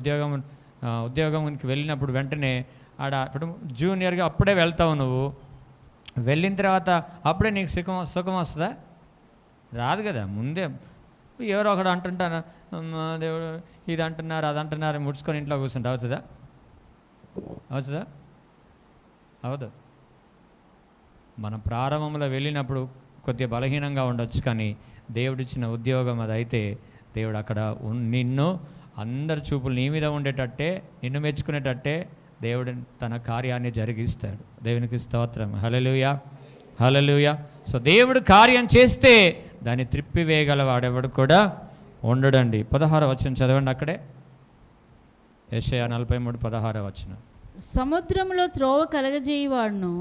ఉద్యోగంకి వెళ్ళినప్పుడు వెంటనే ఇప్పుడు జూనియర్గా అప్పుడే వెళ్తావు, నువ్వు వెళ్ళిన తర్వాత అప్పుడే నీకు సుఖం వస్తుందా? రాదు కదా. ముందే ఎవరో ఒకడు అంటుంటారు, దేవుడు ఇది అంటున్నారు అది అంటున్నారు, ముడుచుకొని ఇంట్లో కూర్చుంటే అవుతుందా? అవదు. మనం ప్రారంభంలో వెళ్ళినప్పుడు కొద్దిగా బలహీనంగా ఉండొచ్చు, కానీ దేవుడిచ్చిన ఉద్యోగం అదైతే దేవుడు అక్కడ నిన్ను అందరి చూపులు నీ మీద ఉండేటట్టే, నిన్ను మెచ్చుకునేటట్టే దేవుడు తన కార్యాన్ని జరిగిస్తాడు. దేవునికి స్తోత్రం. హల్లెలూయా, హల్లెలూయా. సో దేవుడు కార్యం చేస్తే దాన్ని త్రిప్పివేయగలవాడెవడు కూడా ఉండడండి. 16వ వచనం చదవండి అక్కడే. యెషయా 43:16 వచనం. సముద్రములో త్రోవ కలగజేయువాడును,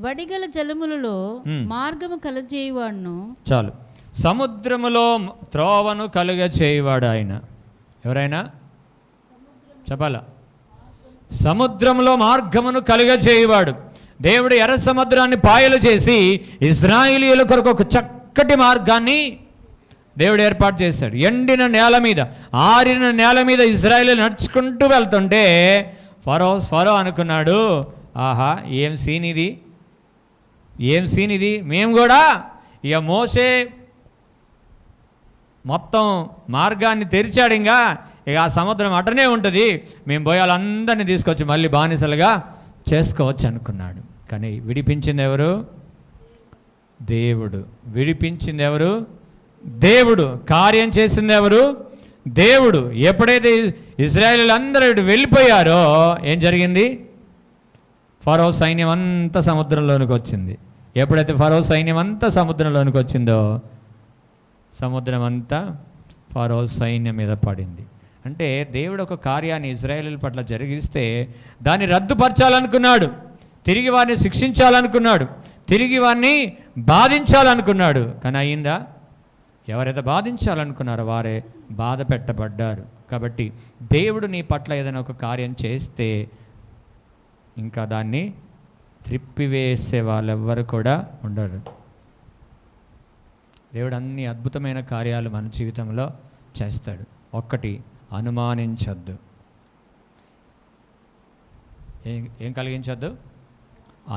వడిగల జలములలో మార్గము కలగజేయువాడును. చాలు. సముద్రములో త్రోవను కలుగజేయువాడు ఆయన. ఎవరైనా చెప్పాలా? సముద్రంలో మార్గమును కలుగజేయువాడు. దేవుడు ఎర్ర సముద్రాన్ని పాయలు చేసి ఇశ్రాయేలీయుల కొరకు ఒక చక్కటి మార్గాన్ని దేవుడు ఏర్పాటు చేశాడు. ఎండిన నేల మీద, ఆరిన నేల మీద ఇశ్రాయేలీయులు నడుచుకుంటూ వెళ్తుంటే ఫరో అనుకున్నాడు, ఆహా ఏం సీన్ ఇది, మేము కూడా ఇక మోసే మొత్తం మార్గాన్ని తెరిచాడు, ఇక ఆ సముద్రం అటనే ఉంటుంది, మేము పోయి వాళ్ళందరినీ తీసుకొచ్చి మళ్ళీ బానిసలుగా చేసుకోవచ్చు అనుకున్నాడు. కానీ విడిపించింది ఎవరు? దేవుడు. విడిపించింది ఎవరు? దేవుడు. కార్యం చేసింది ఎవరు? దేవుడు. ఎప్పుడైతే ఇశ్రాయేలీయులందరూ వెళ్ళిపోయారో ఏం జరిగింది? ఫరో సైన్యం అంతా సముద్రంలోనికి వచ్చింది. ఎప్పుడైతే ఫరో సైన్యం అంతా సముద్రంలోనికి వచ్చిందో సముద్రం అంతా ఫరో సైన్యం మీద పడింది. అంటే దేవుడు ఒక కార్యాన్ని ఇశ్రాయేలీయుల పట్ల జరిగిస్తే దాన్ని రద్దుపరచాలనుకున్నాడు, తిరిగి వారిని శిక్షించాలనుకున్నాడు, తిరిగి వారిని బాధించాలనుకున్నాడు. కానీ అయిందా? ఎవరైతే బాధించాలనుకున్నారో వారే బాధ పెట్టబడ్డారు. కాబట్టి దేవుడు నీ పట్ల ఏదైనా ఒక కార్యం చేస్తే ఇంకా దాన్ని త్రిప్పివేసే వాళ్ళెవ్వరు కూడా ఉండరు. దేవుడు అన్ని అద్భుతమైన కార్యాలు మన జీవితంలో చేస్తాడు. ఒక్కటి, అనుమానించొద్దు. ఏం కలిగించొద్దు?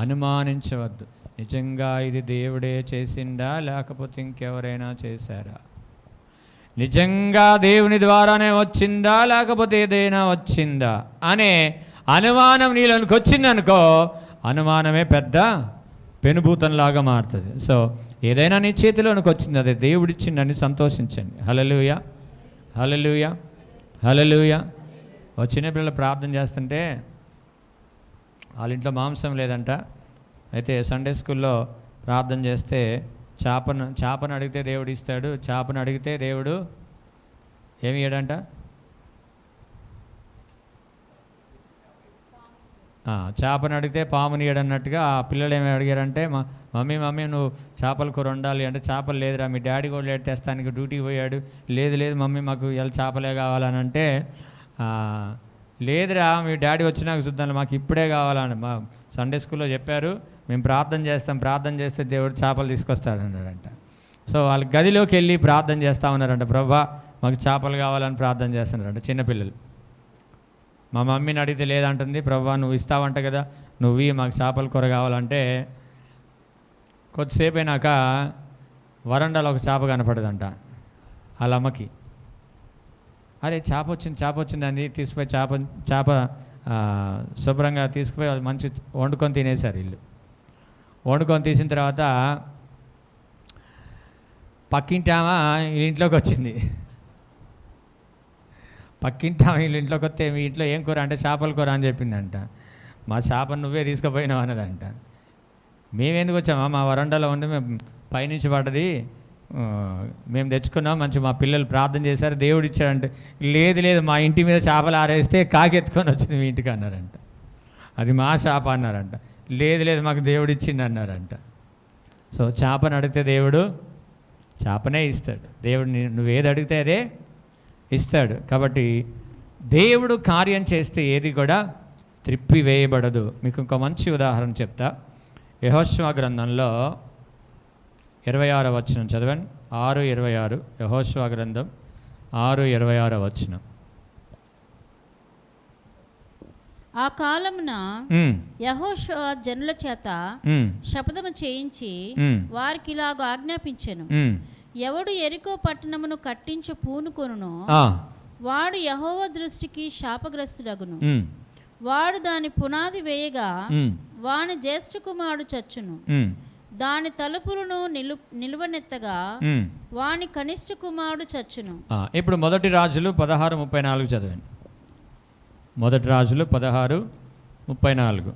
అనుమానించవద్దు. నిజంగా ఇది దేవుడే చేసిందా లేకపోతే ఇంకెవరైనా చేశారా? నిజంగా దేవుని ద్వారానే వచ్చిందా లేకపోతే ఏదైనా వచ్చిందా అనే అనుమానం నీలోనికి వచ్చిందనుకో, అనుమానమే పెద్ద పెనుభూతంలాగా మారుతుంది. సో ఏదైనా నీ చేతిలోనికి వచ్చింది, అదే దేవుడిచ్చిందని సంతోషించండి. హల్లెలూయా, హల్లెలూయా, హల్లెలూయా. చిన్న పిల్లలు ప్రార్థన చేస్తుంటే వాళ్ళ ఇంట్లో మాంసం లేదంట. అయితే సండే స్కూల్లో ప్రార్థన చేస్తే చేపను అడిగితే దేవుడు ఇస్తాడు, చేపను అడిగితే దేవుడు ఏమి ఇయ్యడంట? చేపను అడిగితే పాముని ఇయ్యడన్నట్టుగా ఆ పిల్లలు ఏమి అడిగారంటే, మమ్మీ నువ్వు చేపల కూర వండాలి అంటే, చేపలు లేదురా, మీ డాడీ కూడా లేట్ తెస్తానికి డ్యూటీకి పోయాడు. లేదు మమ్మీ మాకు ఇలా చేపలే కావాలని అంటే, లేదురా మీ డాడీ వచ్చినాక చూద్దాం, మాకు ఇప్పుడే కావాలని మా సండే స్కూల్లో చెప్పారు, మేము ప్రార్థన చేస్తే దేవుడు చేపలు తీసుకొస్తాడు అన్నాడంట. సో వాళ్ళ గదిలోకి వెళ్ళి ప్రార్థన చేస్తూ ఉన్నారంట, ప్రభా మాకు చేపలు కావాలని ప్రార్థన చేస్తున్నారంట చిన్నపిల్లలు. మా మమ్మీని అడిగితే లేదంటుంది, ప్రభా నువ్వు ఇస్తావంట కదా, నువ్వు మాకు చేపల కూర కావాలంటే కొద్దిసేపు అయినాక వరండాలో ఒక చేప కనపడదంట వాళ్ళ అమ్మకి. అరే చేప వచ్చింది అని తీసుకుపోయి చేప శుభ్రంగా తీసుకుపోయి మంచి వండుకొని తినేశారు వీళ్ళు. వండుకొని తీసిన తర్వాత పక్కింటి ఆమె వీళ్ళ ఇంట్లోకి వచ్చింది. పక్కింటి ఆమె వీళ్ళ ఇంట్లోకి వస్తే మీ ఇంట్లో ఏం కూర అంటే చేపల కూర అని చెప్పిందంట. మా చేపను నువ్వే తీసుకుపోయినావు అన్నదంట. మేమెందుకు వచ్చామా, మా వరండాలో ఉండి మేము పైనుంచి పడ్డది మేము తెచ్చుకున్నాం, మంచి మా పిల్లలు ప్రార్థన చేశారు దేవుడు ఇచ్చాడంటే, లేదు మా ఇంటి మీద చేపలు ఆరేస్తే కాకి ఎత్తుకొని వచ్చింది మీ ఇంటికి అన్నారంట. అది మా చేప అన్నారంట. లేదు మాకు దేవుడు ఇచ్చింది అన్నారంట. సో చేపను అడిగితే దేవుడు చేపనే ఇస్తాడు. దేవుడు నువ్వేది అడిగితే అదే ఇస్తాడు. కాబట్టి దేవుడు కార్యం చేస్తే ఏది కూడా త్రిప్పివేయబడదు. మీకు ఇంకో మంచి ఉదాహరణ చెప్తా. యెహోషువ గ్రంథంలో 26వ వచనం చదవండి. 6:26 యెహోషువ గ్రంథం 6:26 వచనం. ఆ కాలమున యెహోషువ జనుల చేత శపథము చేయించి వారికి ఇలాగ ఆజ్ఞాపించెను, ఎవడు యెరికో పట్టణమును కట్టించు పూనుకొనునో వాడు యెహోవా దృష్టికి శాపగ్రస్తుడగును. వాడు దాని పునాది వేయగా వాని జ్యేష్ఠ కుమారుడు చచ్చును. దాని తలుపులను నిలువనెత్తగా వాని కనిష్ఠ కుమారుడు చచ్చును. ఇప్పుడు మొదటి రాజులు 16:34 చదవండి. మొదటి రాజులు 16:34.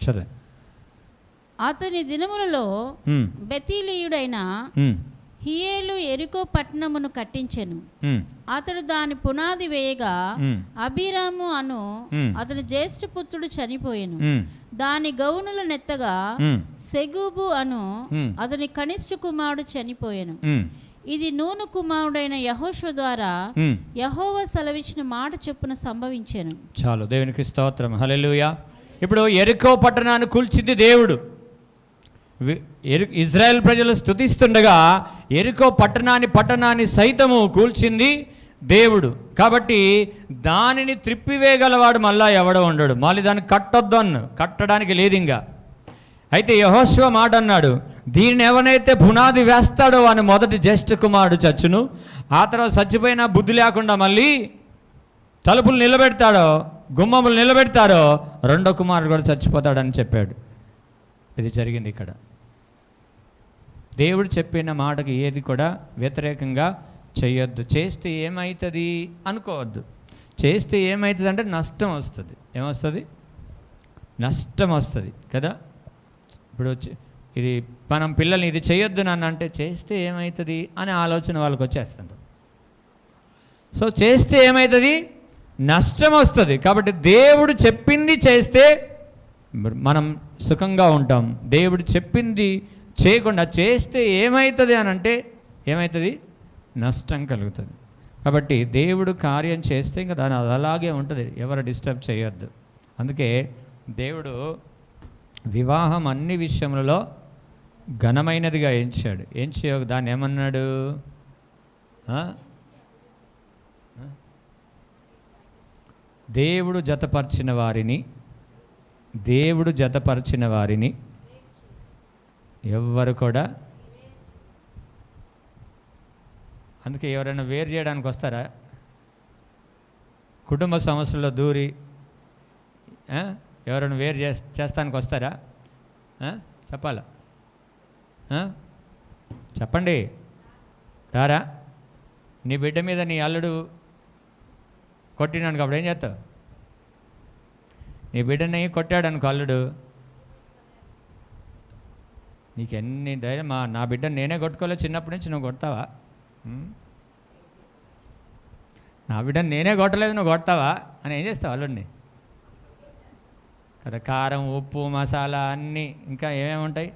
చదవండి. అతని దినములలో బెతీలీయుడైన హియేలు యెరికో పట్టణమును కట్టించెను. అతడు దాని పునాది వేయగా అబీరాము అను అతని జ్యేష్ఠ పుత్రుడు చనిపోయెను. దాని గౌనుల నెత్తగా సెగూబు అను అతని కనిష్ఠ కుమారుడు చనిపోయెను. ఇది నూను కుమారుడైన యెహోషువ ద్వారా యెహోవా సెలవిచ్చిన మాట చొప్పున సంభవించెను. చాలు, దేవునికి స్తోత్రం. హల్లెలూయా. ఇప్పుడు యెరికో పట్టణాన్ని కూల్చింది దేవుడు. ఇజ్రాయెల్ ప్రజలు స్తుతిస్తుండగా యెరికో పట్టణాన్ని సైతము కూల్చింది దేవుడు. కాబట్టి దానిని త్రిప్పివేయగలవాడు మళ్ళా ఎవడో ఉండడు. మళ్ళీ దాన్ని కట్టొద్దు కట్టడానికి లేదు ఇంకా. అయితే యెహోషువ మాట అన్నాడు, దీన్ని ఎవరైతే పునాది వేస్తాడో అని మొదటి జ్యేష్ఠ కుమారుడు చచ్చును. ఆ తర్వాత చచ్చిపోయినా బుద్ధి లేకుండా మళ్ళీ తలుపులు నిలబెడతాడో గుమ్మములు నిలబెడతారో రెండో కుమారుడు కూడా చచ్చిపోతాడని చెప్పాడు. ఇది జరిగింది ఇక్కడ. దేవుడు చెప్పిన మాటకి ఏది కూడా వ్యతిరేకంగా చేయొద్దు. చేస్తే ఏమవుతుంది అనుకోవద్దు. చేస్తే ఏమవుతుంది అంటే నష్టం వస్తుంది. ఏమొస్తుంది? నష్టం వస్తుంది కదా. ఇప్పుడు ఇది మనం పిల్లల్ని ఇది చేయొద్దు నన్ను అంటే చేస్తే ఏమవుతుంది అనే ఆలోచన వాళ్ళకి వచ్చేస్తుంది. సో చేస్తే ఏమవుతుంది? నష్టం వస్తుంది. కాబట్టి దేవుడు చెప్పింది చేస్తే మనం సుఖంగా ఉంటాం. దేవుడు చెప్పింది చేయకుండా చేస్తే ఏమవుతుంది అని అంటే ఏమవుతుంది? నష్టం కలుగుతుంది. కాబట్టి దేవుడు కార్యం చేస్తే ఇంకా దాని అది అలాగే ఉంటుంది. ఎవరు డిస్టర్బ్ చేయొద్దు. అందుకే దేవుడు వివాహం అన్ని విషయములలో ఘనమైనదిగా ఎంచాడు. దాన్ని ఏమన్నాడు? దేవుడు జతపరిచిన వారిని ఎవ్వరు కూడా, అందుకే ఎవరైనా వేరు చేయడానికి వస్తారా? కుటుంబ సమస్యల్లో దూరి ఎవరైనా వేరు చేస్తానికి వస్తారా? చెప్పాలా? చెప్పండి. రారా? నీ బిడ్డ మీద నీ అల్లుడు కొట్టినాను కాబట్టి ఏం చేస్తావు? నీ బిడ్డని కొట్టాడు అనుకో అల్లుడు, నీకు ఎన్ని ధైర్యం, నా బిడ్డను నేనే కొట్టుకోలేదు చిన్నప్పటి నుంచి, నువ్వు కొడతావా? నా బిడ్డను నేనే కొట్టలేదు, నువ్వు కొడతావా అని ఏం చేస్తావు అల్లుడిని? కదా, కారం ఉప్పు మసాలా అన్నీ ఇంకా ఏమేమి ఉంటాయి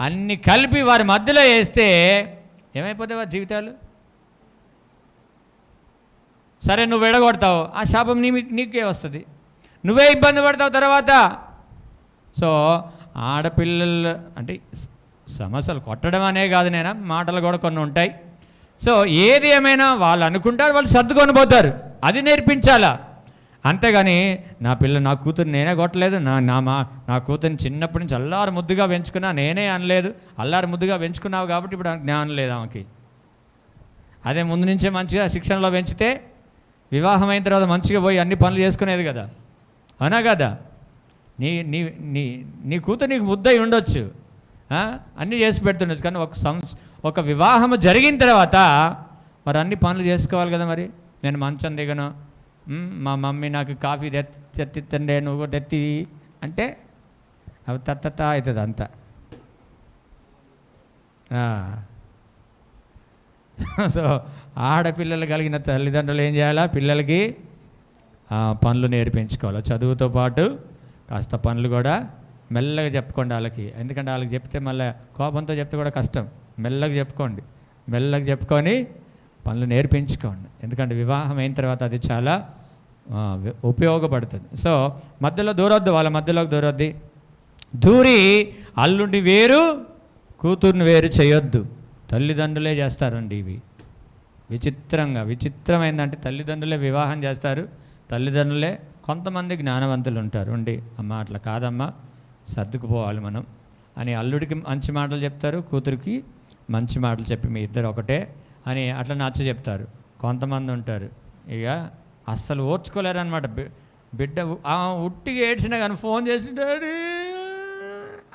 అన్నీ కలిపి వారి మధ్యలో వేస్తే ఏమైపోతాయి వారి జీవితాలు? సరే నువ్వు విడగొడతావు, ఆ శాపం నీకే వస్తుంది, నువ్వే ఇబ్బంది పడతావు తర్వాత. సో ఆడపిల్లలు అంటే సమస్యలు కొట్టడం అనే కాదు, నేను మాటలు కూడా కొన్ని ఉంటాయి. సో ఏది ఏమైనా వాళ్ళు అనుకుంటారు, వాళ్ళు సర్దుకొని పోతారు. అది నేర్పించాలా. అంతేగాని నా కూతురు నేనే కొట్టలేదు, నా కూతురిని చిన్నప్పటి నుంచి అల్లారు ముద్దుగా పెంచుకున్నా, నేనే అనలేదు, అల్లారు ముద్దుగా పెంచుకున్నావు కాబట్టి ఇప్పుడు జ్ఞానం లేదు ఆమెకి. అదే ముందు నుంచే మంచిగా శిక్షణలో పెంచితే వివాహం అయిన తర్వాత మంచిగా పోయి అన్ని పనులు చేసుకునేది కదా, అవునా కదా? నీ కూతురు నీకు ముద్దై ఉండొచ్చు, అన్నీ చేసి పెడుతుండొచ్చు, కానీ ఒక వివాహం జరిగిన తర్వాత మరి అన్ని పనులు చేసుకోవాలి కదా. మరి నేను మంచం దిగను, మా మమ్మీ నాకు కాఫీ తెత్తిత్తండే, నువ్వు తెత్తి అంటే అవి తత్తత అవుతుంది అంతా. సో ఆడపిల్లలు కలిగిన తల్లిదండ్రులు ఏం చేయాలా? పిల్లలకి పనులు నేర్పించుకోవాలి. చదువుతో పాటు కాస్త పనులు కూడా మెల్లగా చెప్పుకోండి వాళ్ళకి. ఎందుకంటే వాళ్ళకి చెప్తే మళ్ళీ కోపంతో చెప్తే కూడా కష్టం. మెల్లగా చెప్పుకోండి, మెల్లగా చెప్పుకొని పనులు నేర్పించుకోండి. ఎందుకంటే వివాహం అయిన తర్వాత అది చాలా ఉపయోగపడుతుంది. సో మధ్యలో దూరొద్దు, వాళ్ళ మధ్యలోకి దూరొద్ది. దూరి అల్లుండి వేరు కూతుర్ని వేరు చేయొద్దు. తల్లిదండ్రులే చేస్తారండి ఇవి. విచిత్రమైందంటే తల్లిదండ్రులే వివాహం చేస్తారు, తల్లిదండ్రులే. కొంతమంది జ్ఞానవంతులు ఉంటారు ఉండి, అమ్మ అట్లా కాదమ్మా, సర్దుకుపోవాలి మనం అని అల్లుడికి మంచి మాటలు చెప్తారు, కూతురికి మంచి మాటలు చెప్పి మీ ఇద్దరు ఒకటే అని అట్లా నచ్చ చెప్తారు. కొంతమంది ఉంటారు ఇక అస్సలు ఓర్చుకోలేరు అనమాట. బిడ్డ ఉట్టిగా ఏడ్చినా కానీ ఫోన్ చేసి డాడీ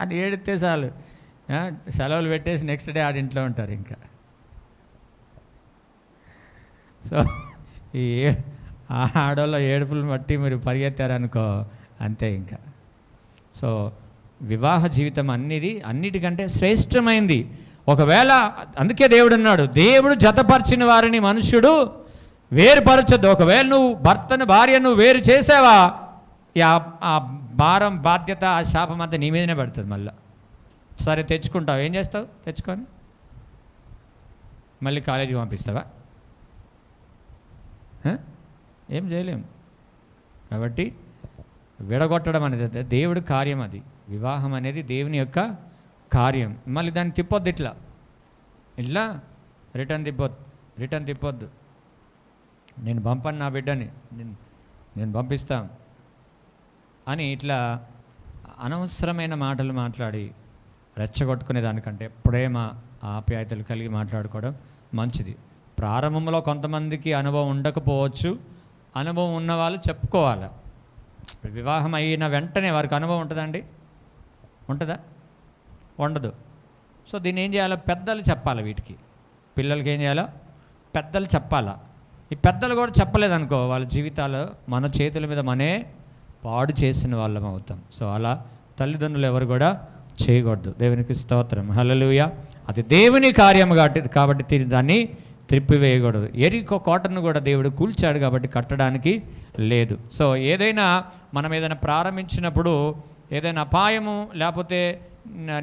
అని ఏడితే చాలు, సెలవులు పెట్టేసి నెక్స్ట్ డే ఆడింట్లో ఉంటారు. ఇంకా సో ఈ ఆడవాళ్ళ ఏడుపులను బట్టి మీరు పరిగెత్తారనుకో అంతే ఇంకా. సో వివాహ జీవితం అన్నిటికంటే శ్రేష్టమైంది. ఒకవేళ అందుకే దేవుడు అన్నాడు, దేవుడు జతపరిచిన వారిని మనుష్యుడు వేరుపరచొద్దు. ఒకవేళ నువ్వు భర్తను భార్యను వేరు చేసావా, ఆ భారం బాధ్యత ఆ శాపం అంతా నీ మీదనే పడుతుంది. మళ్ళీ సరే తెచ్చుకుంటావు, ఏం చేస్తావు? తెచ్చుకొని మళ్ళీ కాలేజీకి పంపిస్తావా? ఏం చేయలేము. కాబట్టి విడగొట్టడం అనేది దేవుడి కార్యం. అది వివాహం అనేది దేవుని యొక్క కార్యం. మళ్ళీ దాన్ని తిప్పొద్దు, ఇట్లా రిటర్న్ తిప్పొద్దు. నేను పంపను నా బిడ్డని, నేను పంపిస్తాను అని ఇట్లా అనవసరమైన మాటలు మాట్లాడి రెచ్చగొట్టుకునే దానికంటే ప్రేమ ఆప్యాయతలు కలిగి మాట్లాడుకోవడం మంచిది. ప్రారంభంలో కొంతమందికి అనుభవం ఉండకపోవచ్చు, అనుభవం ఉన్నవాళ్ళు చెప్పుకోవాలి. వివాహం అయిన వెంటనే వారికి అనుభవం ఉంటుందండి? ఉంటుందా? ఉండదు. సో దీన్ని ఏం చేయాలో పెద్దలు చెప్పాలి. వీటికి పిల్లలకి ఏం చేయాలో పెద్దలు చెప్పాలా. ఈ పెద్దలు కూడా చెప్పలేదనుకో, వాళ్ళ జీవితాలు మన చేతుల మీద మనే పాడు చేసిన వాళ్ళం అవుతాం. సో అలా తల్లిదండ్రులు ఎవరు కూడా చేయకూడదు. దేవునికి స్తోత్రం, హల్లెలూయా. అది దేవుని కార్యం కాబట్టి దాన్ని త్రిప్పివేయకూడదు. ఎరికో కోటను కూడా దేవుడు కూల్చాడు కాబట్టి కట్టడానికి లేదు. సో ఏదైనా మనం ఏదైనా ప్రారంభించినప్పుడు ఏదైనా అపాయము లేకపోతే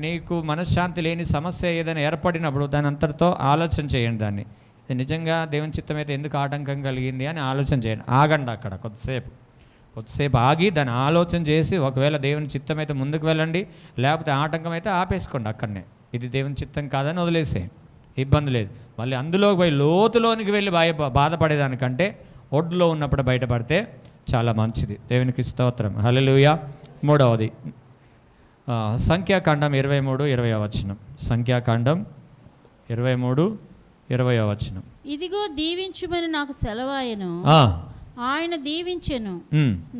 నీకు మనశ్శాంతి లేని సమస్య ఏదైనా ఏర్పడినప్పుడు దాని అంతటితో ఆలోచన చేయండి. దాన్ని ఇది నిజంగా దేవుని చిత్తం అయితే ఎందుకు ఆటంకం కలిగింది అని ఆలోచన చేయండి. ఆగండి అక్కడ కొద్దిసేపు ఆగి దాన్ని ఆలోచన చేసి, ఒకవేళ దేవుని చిత్తం అయితే ముందుకు వెళ్ళండి, లేకపోతే ఆటంకం అయితే ఆపేసుకోండి అక్కడనే. ఇది దేవుని చిత్తం కాదని వదిలేసేయండి, ఇబ్బంది లేదు. మళ్ళీ అందులోకి పోయి లోతులోనికి వెళ్ళి బాధపడేదానికంటే ఒడ్లో ఉన్నప్పుడు బయటపడితే చాలా మంచిది. దేవునికి స్తోత్రం, హల్లెలూయా. మూడవది సంఖ్యాకాండం 23:20. సంఖ్యాకాండం 23:20. ఇదిగో దీవించుమని నాకు సెలవాయను, ఆయన దీవించెను,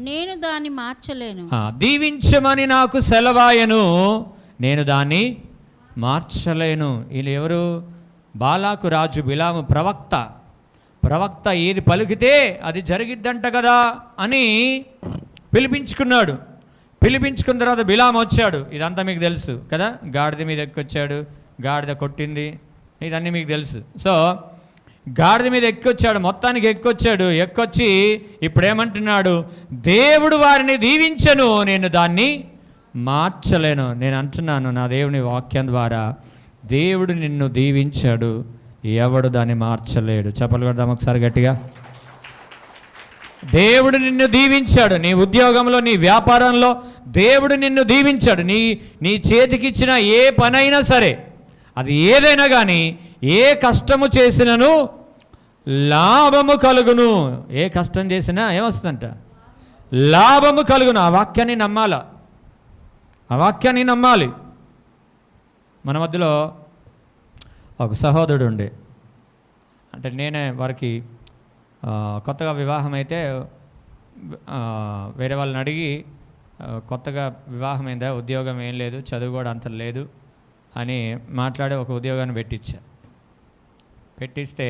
నేను దాన్ని మార్చలేను. దీవించమని నాకు సెలవాయను, నేను దాన్ని మార్చలేను. వీళ్ళు ఎవరు? బాలాకు రాజు బిలాము ప్రవక్త ఏది పలికితే అది జరిగిద్దంట కదా అని పిలిపించుకున్నాడు. పిలిపించుకున్న తర్వాత బిలాము వచ్చాడు. ఇదంతా మీకు తెలుసు కదా, గాడిద మీద ఎక్కొచ్చాడు, గాడిద కొట్టింది, ఇదన్నీ మీకు తెలుసు. సో గాడిద మీద ఎక్కొచ్చాడు, మొత్తానికి ఎక్కొచ్చి ఇప్పుడేమంటున్నాడు? దేవుడు వారిని దీవించను, నేను దాన్ని మార్చలేను. నేను అంటున్నాను నా దేవుని వాక్యం ద్వారా, దేవుడు నిన్ను దీవించాడు, ఎవడు దాన్ని మార్చలేడు. చెప్పలు కొడదాం ఒకసారి గట్టిగా. దేవుడు నిన్ను దీవించాడు. నీ ఉద్యోగంలో, నీ వ్యాపారంలో దేవుడు నిన్ను దీవించాడు. నీ చేతికిచ్చిన ఏ పనైనా సరే, అది ఏదైనా కానీ, ఏ కష్టము చేసినను లాభము కలుగును. ఏ కష్టం చేసినా ఏమొస్తుందంట? లాభము కలుగును. ఆ వాక్యాన్ని నమ్మాలి. మన మధ్యలో ఒక సహోదరుడు ఉండే, అంటే నేనే వారికి కొత్తగా వివాహం అయితే వేరే వాళ్ళని అడిగి, కొత్తగా వివాహం అయిందా, ఉద్యోగం ఏం లేదు, చదువు కూడా అంత లేదు అని మాట్లాడి ఒక ఉద్యోగాన్ని పెట్టిస్తే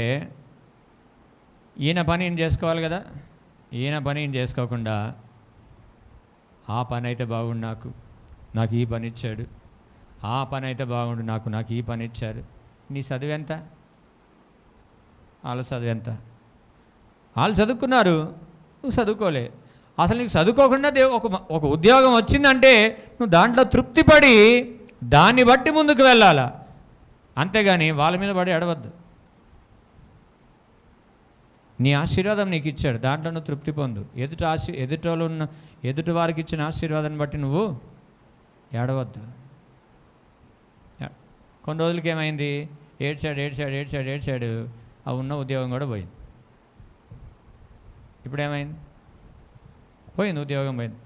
ఈయన పని ఈయన చేసుకోవాలి కదా. ఈయన పని ఈయన చేసుకోకుండా, ఆ పని అయితే బాగుండు, నాకు ఈ పని ఇచ్చాడు, ఆ పని అయితే బాగుండు, నాకు ఈ పని ఇచ్చారు. నీ చదువు ఎంత? వాళ్ళ చదువు ఎంత? వాళ్ళు చదువుకున్నారు, నువ్వు చదువుకోలే. అసలు నీకు చదువుకోకుండా ఒక ఉద్యోగం వచ్చిందంటే నువ్వు దాంట్లో తృప్తిపడి దాన్ని బట్టి ముందుకు వెళ్ళాలా, అంతేగాని వాళ్ళ మీద పడి ఎడవద్దు. నీ ఆశీర్వాదం నీకు ఇచ్చాడు, దాంట్లో నువ్వు తృప్తి పొందు. ఎదుటి వారికి ఇచ్చిన ఆశీర్వాదాన్ని బట్టి నువ్వు ఏడవద్దు. కొన్ని రోజులకి ఏమైంది, ఏడ్చాడు, ఆ ఉన్న ఉద్యోగం కూడా పోయింది. ఇప్పుడు ఏమైంది, పోయింది, ఉద్యోగం పోయింది.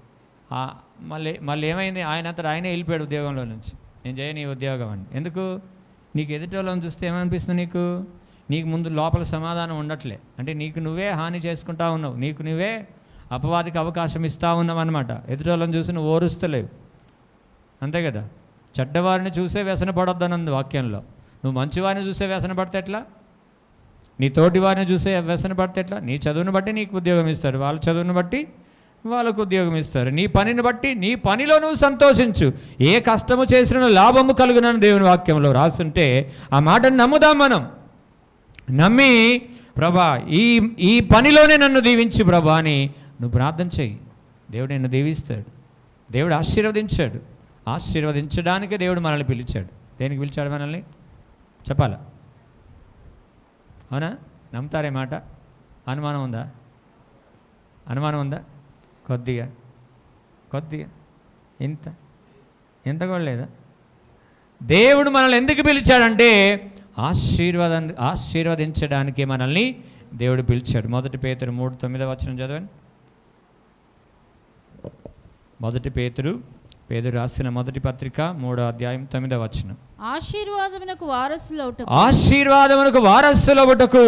మళ్ళీ ఏమైంది, ఆయనే వెళ్ళిపోయాడు ఉద్యోగంలో నుంచి. నేను చేయను ఈ ఉద్యోగం అని. ఎందుకు? నీకు ఎదుటోళ్ళని చూస్తే ఏమనిపిస్తుంది, నీకు ముందు లోపల సమాధానం ఉండట్లే. అంటే నీకు నువ్వే హాని చేసుకుంటా ఉన్నావు, నీకు నువ్వే అపవాదికి అవకాశం ఇస్తూ ఉన్నావు అన్నమాట. ఎదుటోళ్ళని చూసి నువ్వు ఓరుస్తలేవు, అంతే కదా. చెడ్డవారిని చూసే వ్యసన పడొద్దనుంది వాక్యంలో. నువ్వు మంచివారిని చూసే వ్యసన పడితే ఎట్లా? నీ తోటి వారిని చూసే వ్యసన పడితే ఎట్లా? నీ చదువును బట్టి నీకు ఉద్యోగం ఇస్తారు, వాళ్ళ చదువును బట్టి వాళ్ళకు ఉద్యోగం ఇస్తారు. నీ పనిని బట్టి నీ పనిలో నువ్వు సంతోషించు, ఏ కష్టము చేసిన లాభము కలుగునని దేవుని వాక్యంలో రాస్తుంటే ఆ మాటను నమ్ముదాం. మనం నమ్మి, ప్రభా ఈ పనిలోనే నన్ను దీవించు ప్రభా అని నువ్వు ప్రార్థన చెయ్యి. దేవుడు నిన్ను దీవిస్తాడు, దేవుడు ఆశీర్వదించాడు. ఆశీర్వదించడానికే దేవుడు మనల్ని పిలిచాడు. దేనికి పిలిచాడు మనల్ని చెప్పాలా? అవునా? నమ్ముతారే మాట? అనుమానం ఉందా? కొద్దిగా ఇంత కూడా లేదా? దేవుడు మనల్ని ఎందుకు పిలిచాడంటే ఆశీర్వదించడానికే మనల్ని దేవుడు పిలిచాడు. 1 పేతురు 3:9 చదవండి. 1 పేతురు రాసిన మొదటి పత్రిక 3:9. ఆశీర్వాదమునకు వారసులవుటకు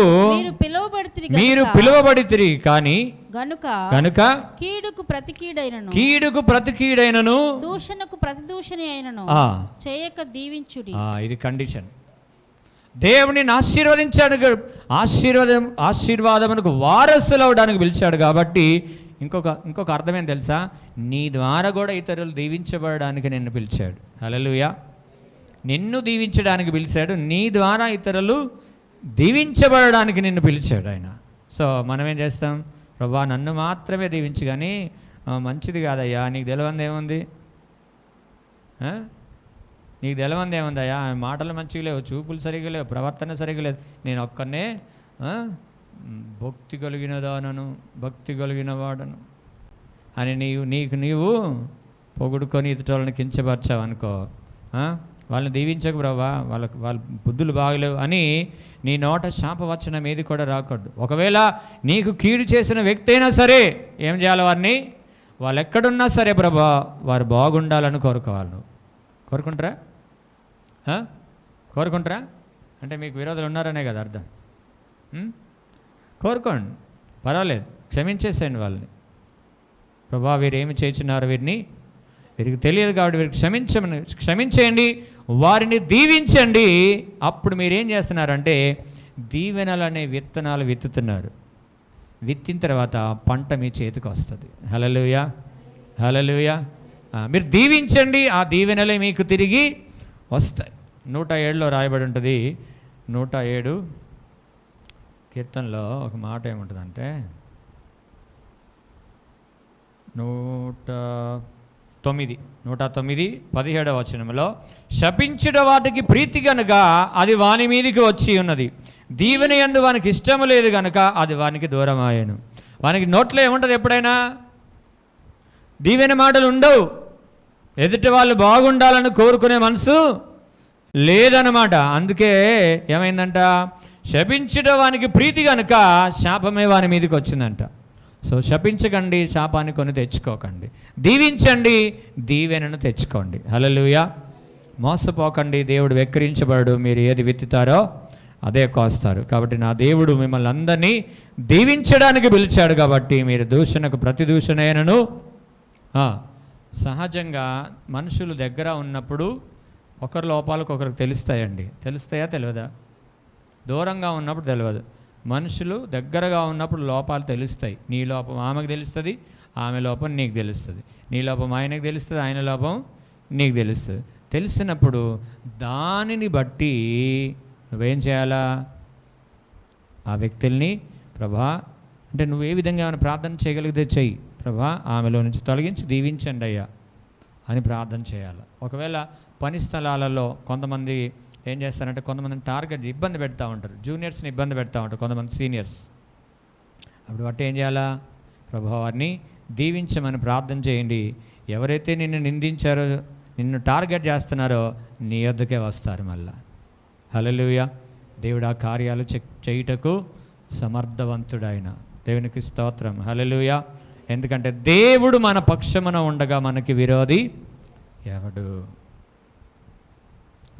మీరు పిలువబడితిరి కానీ గనుక కీడుకు ప్రతి కీడైనను దూషణకు ప్రతి దూషణ అయినను చేయక దీవించుడి. ఇది కండిషన్. దేవుని ఆశీర్వదించాడు, ఆశీర్వాదమునకు వారసులవడానికి పిలిచాడు. కాబట్టి ఇంకొక అర్థమేం తెలుసా? నీ ద్వారా కూడా ఇతరులు దీవించబడడానికి నిన్ను పిలిచాడు. హల్లెలూయా. నిన్ను దీవించడానికి పిలిచాడు, నీ ద్వారా ఇతరులు దీవించబడడానికి నిన్ను పిలిచాడు ఆయన. సో మనం ఏం చేస్తాం? ప్రభా నన్ను మాత్రమే దీవించు, కానీ మంచిది కాదయ్యా, నీకు తెలవంది ఏముంది, అయ్యా, మాటలు మంచిగా లేవు, చూపులు సరిగా లేవు, ప్రవర్తన సరిగా లేదు, నేను ఒక్కనే భక్తి కలిగిన వాడను అని నీవు పొగుడుకొని ఎదుటోళ్ళని కించపరిచావు అనుకో, వాళ్ళని దీవించకు ప్రభా, వాళ్ళ బుద్ధులు బాగలేవు అని నీ నోట శాపవచనం ఏది కూడా రాకూడదు. ఒకవేళ నీకు కీడు చేసిన వ్యక్తి అయినా సరే ఏం చేయాలి? వాళ్ళు ఎక్కడున్నా సరే ప్రభా వారు బాగుండాలని కోరుకోవాలి. నువ్వు కోరుకుంటారా? అంటే మీకు విరోధులు ఉన్నారనే కదా అర్థం. కోరుకోండి, పర్వాలేదు, క్షమించేసేయండి వాళ్ళని. ప్రభా వీరు ఏమి చేస్తున్నారు, వీరికి తెలియదు కాబట్టి వీరికి క్షమించేయండి, వారిని దీవించండి. అప్పుడు మీరేం చేస్తున్నారంటే దీవెనలు అనే విత్తనాలు విత్తుతున్నారు. విత్తిన తర్వాత పంట మీ చేతికి వస్తుంది. హల్లెలూయా. మీరు దీవించండి, ఆ దీవెనలే మీకు తిరిగి వస్తాయి. 107లో రాయబడి ఉంటుంది. 107 కీర్తనలో ఒక మాట ఏముంటుందంటే 109:17 శపించుట వాటికి ప్రీతి గనుక అది వాని మీదికి వచ్చి ఉన్నది, దీవెన యందు వానికి ఇష్టము లేదు గనుక అది వానికి దూరమాయను. వానికి నోట్లో ఏముంటుంది? ఎప్పుడైనా దీవెన మాటలు ఉండవు. ఎదుటి వాళ్ళు బాగుండాలని కోరుకునే మనసు లేదన్నమాట. అందుకే ఏమైందంట? శపించుట వానికి ప్రీతి కనుక శాపమే వాని మీదకి వచ్చిందంట. సో శపించకండి, శాపాన్ని కొని తెచ్చుకోకండి. దీవించండి, దీవెనను తెచ్చుకోండి. హల్లెలూయా. మోసపోకండి, దేవుడు వెక్కిరించబడు. మీరు ఏది విత్తుతారో అదే కోస్తారు. కాబట్టి నా దేవుడు మిమ్మల్ని అందరినీ దీవించడానికి పిలిచాడు. కాబట్టి మీరు దూషణకు ప్రతి దూషణైనను. సహజంగా మనుషులు దగ్గర ఉన్నప్పుడు ఒకరి లోపాలకు ఒకరికి తెలుస్తాయండి. తెలుస్తాయా? తెలియదా? దూరంగా ఉన్నప్పుడు తెలియదు. మనుషులు దగ్గరగా ఉన్నప్పుడు లోపాలు తెలుస్తాయి. నీ లోపం ఆమెకు తెలుస్తుంది, ఆమె లోపం నీకు తెలుస్తుంది. నీ లోపం ఆయనకు తెలుస్తుంది, ఆయన లోపం నీకు తెలుస్తుంది. తెలిసినప్పుడు దానిని బట్టి నువ్వేం చేయాలా? ఆ వ్యక్తుల్ని ప్రభా అంటే నువ్వు ఏ విధంగా ఏమైనా ప్రార్థన చేయగలిగితే చెయ్యి. ప్రభా ఆమెలో నుంచి తొలగించి దీవించండి అయ్యా అని ప్రార్థన చేయాలి. ఒకవేళ పని స్థలాలలో కొంతమంది ఏం చేస్తారంటే కొంతమందిని టార్గెట్ ఇబ్బంది పెడతా ఉంటారు, జూనియర్స్ని ఇబ్బంది పెడతా ఉంటారు కొంతమంది సీనియర్స్. అప్పుడు బట్టి ఏం చేయాలా? ప్రభా వారిని దీవించమని ప్రార్థన చేయండి. ఎవరైతే నిన్ను నిందించారో, నిన్ను టార్గెట్ చేస్తున్నారో నీ వద్దకే వస్తారు మళ్ళా. హల్లెలూయా. దేవుడు ఆ కార్యాలు చేయుటకు సమర్థవంతుడైన దేవునికి స్తోత్రం. హల్లెలూయా. ఎందుకంటే దేవుడు మన పక్షమున ఉండగా మనకి విరోధి ఎవడు?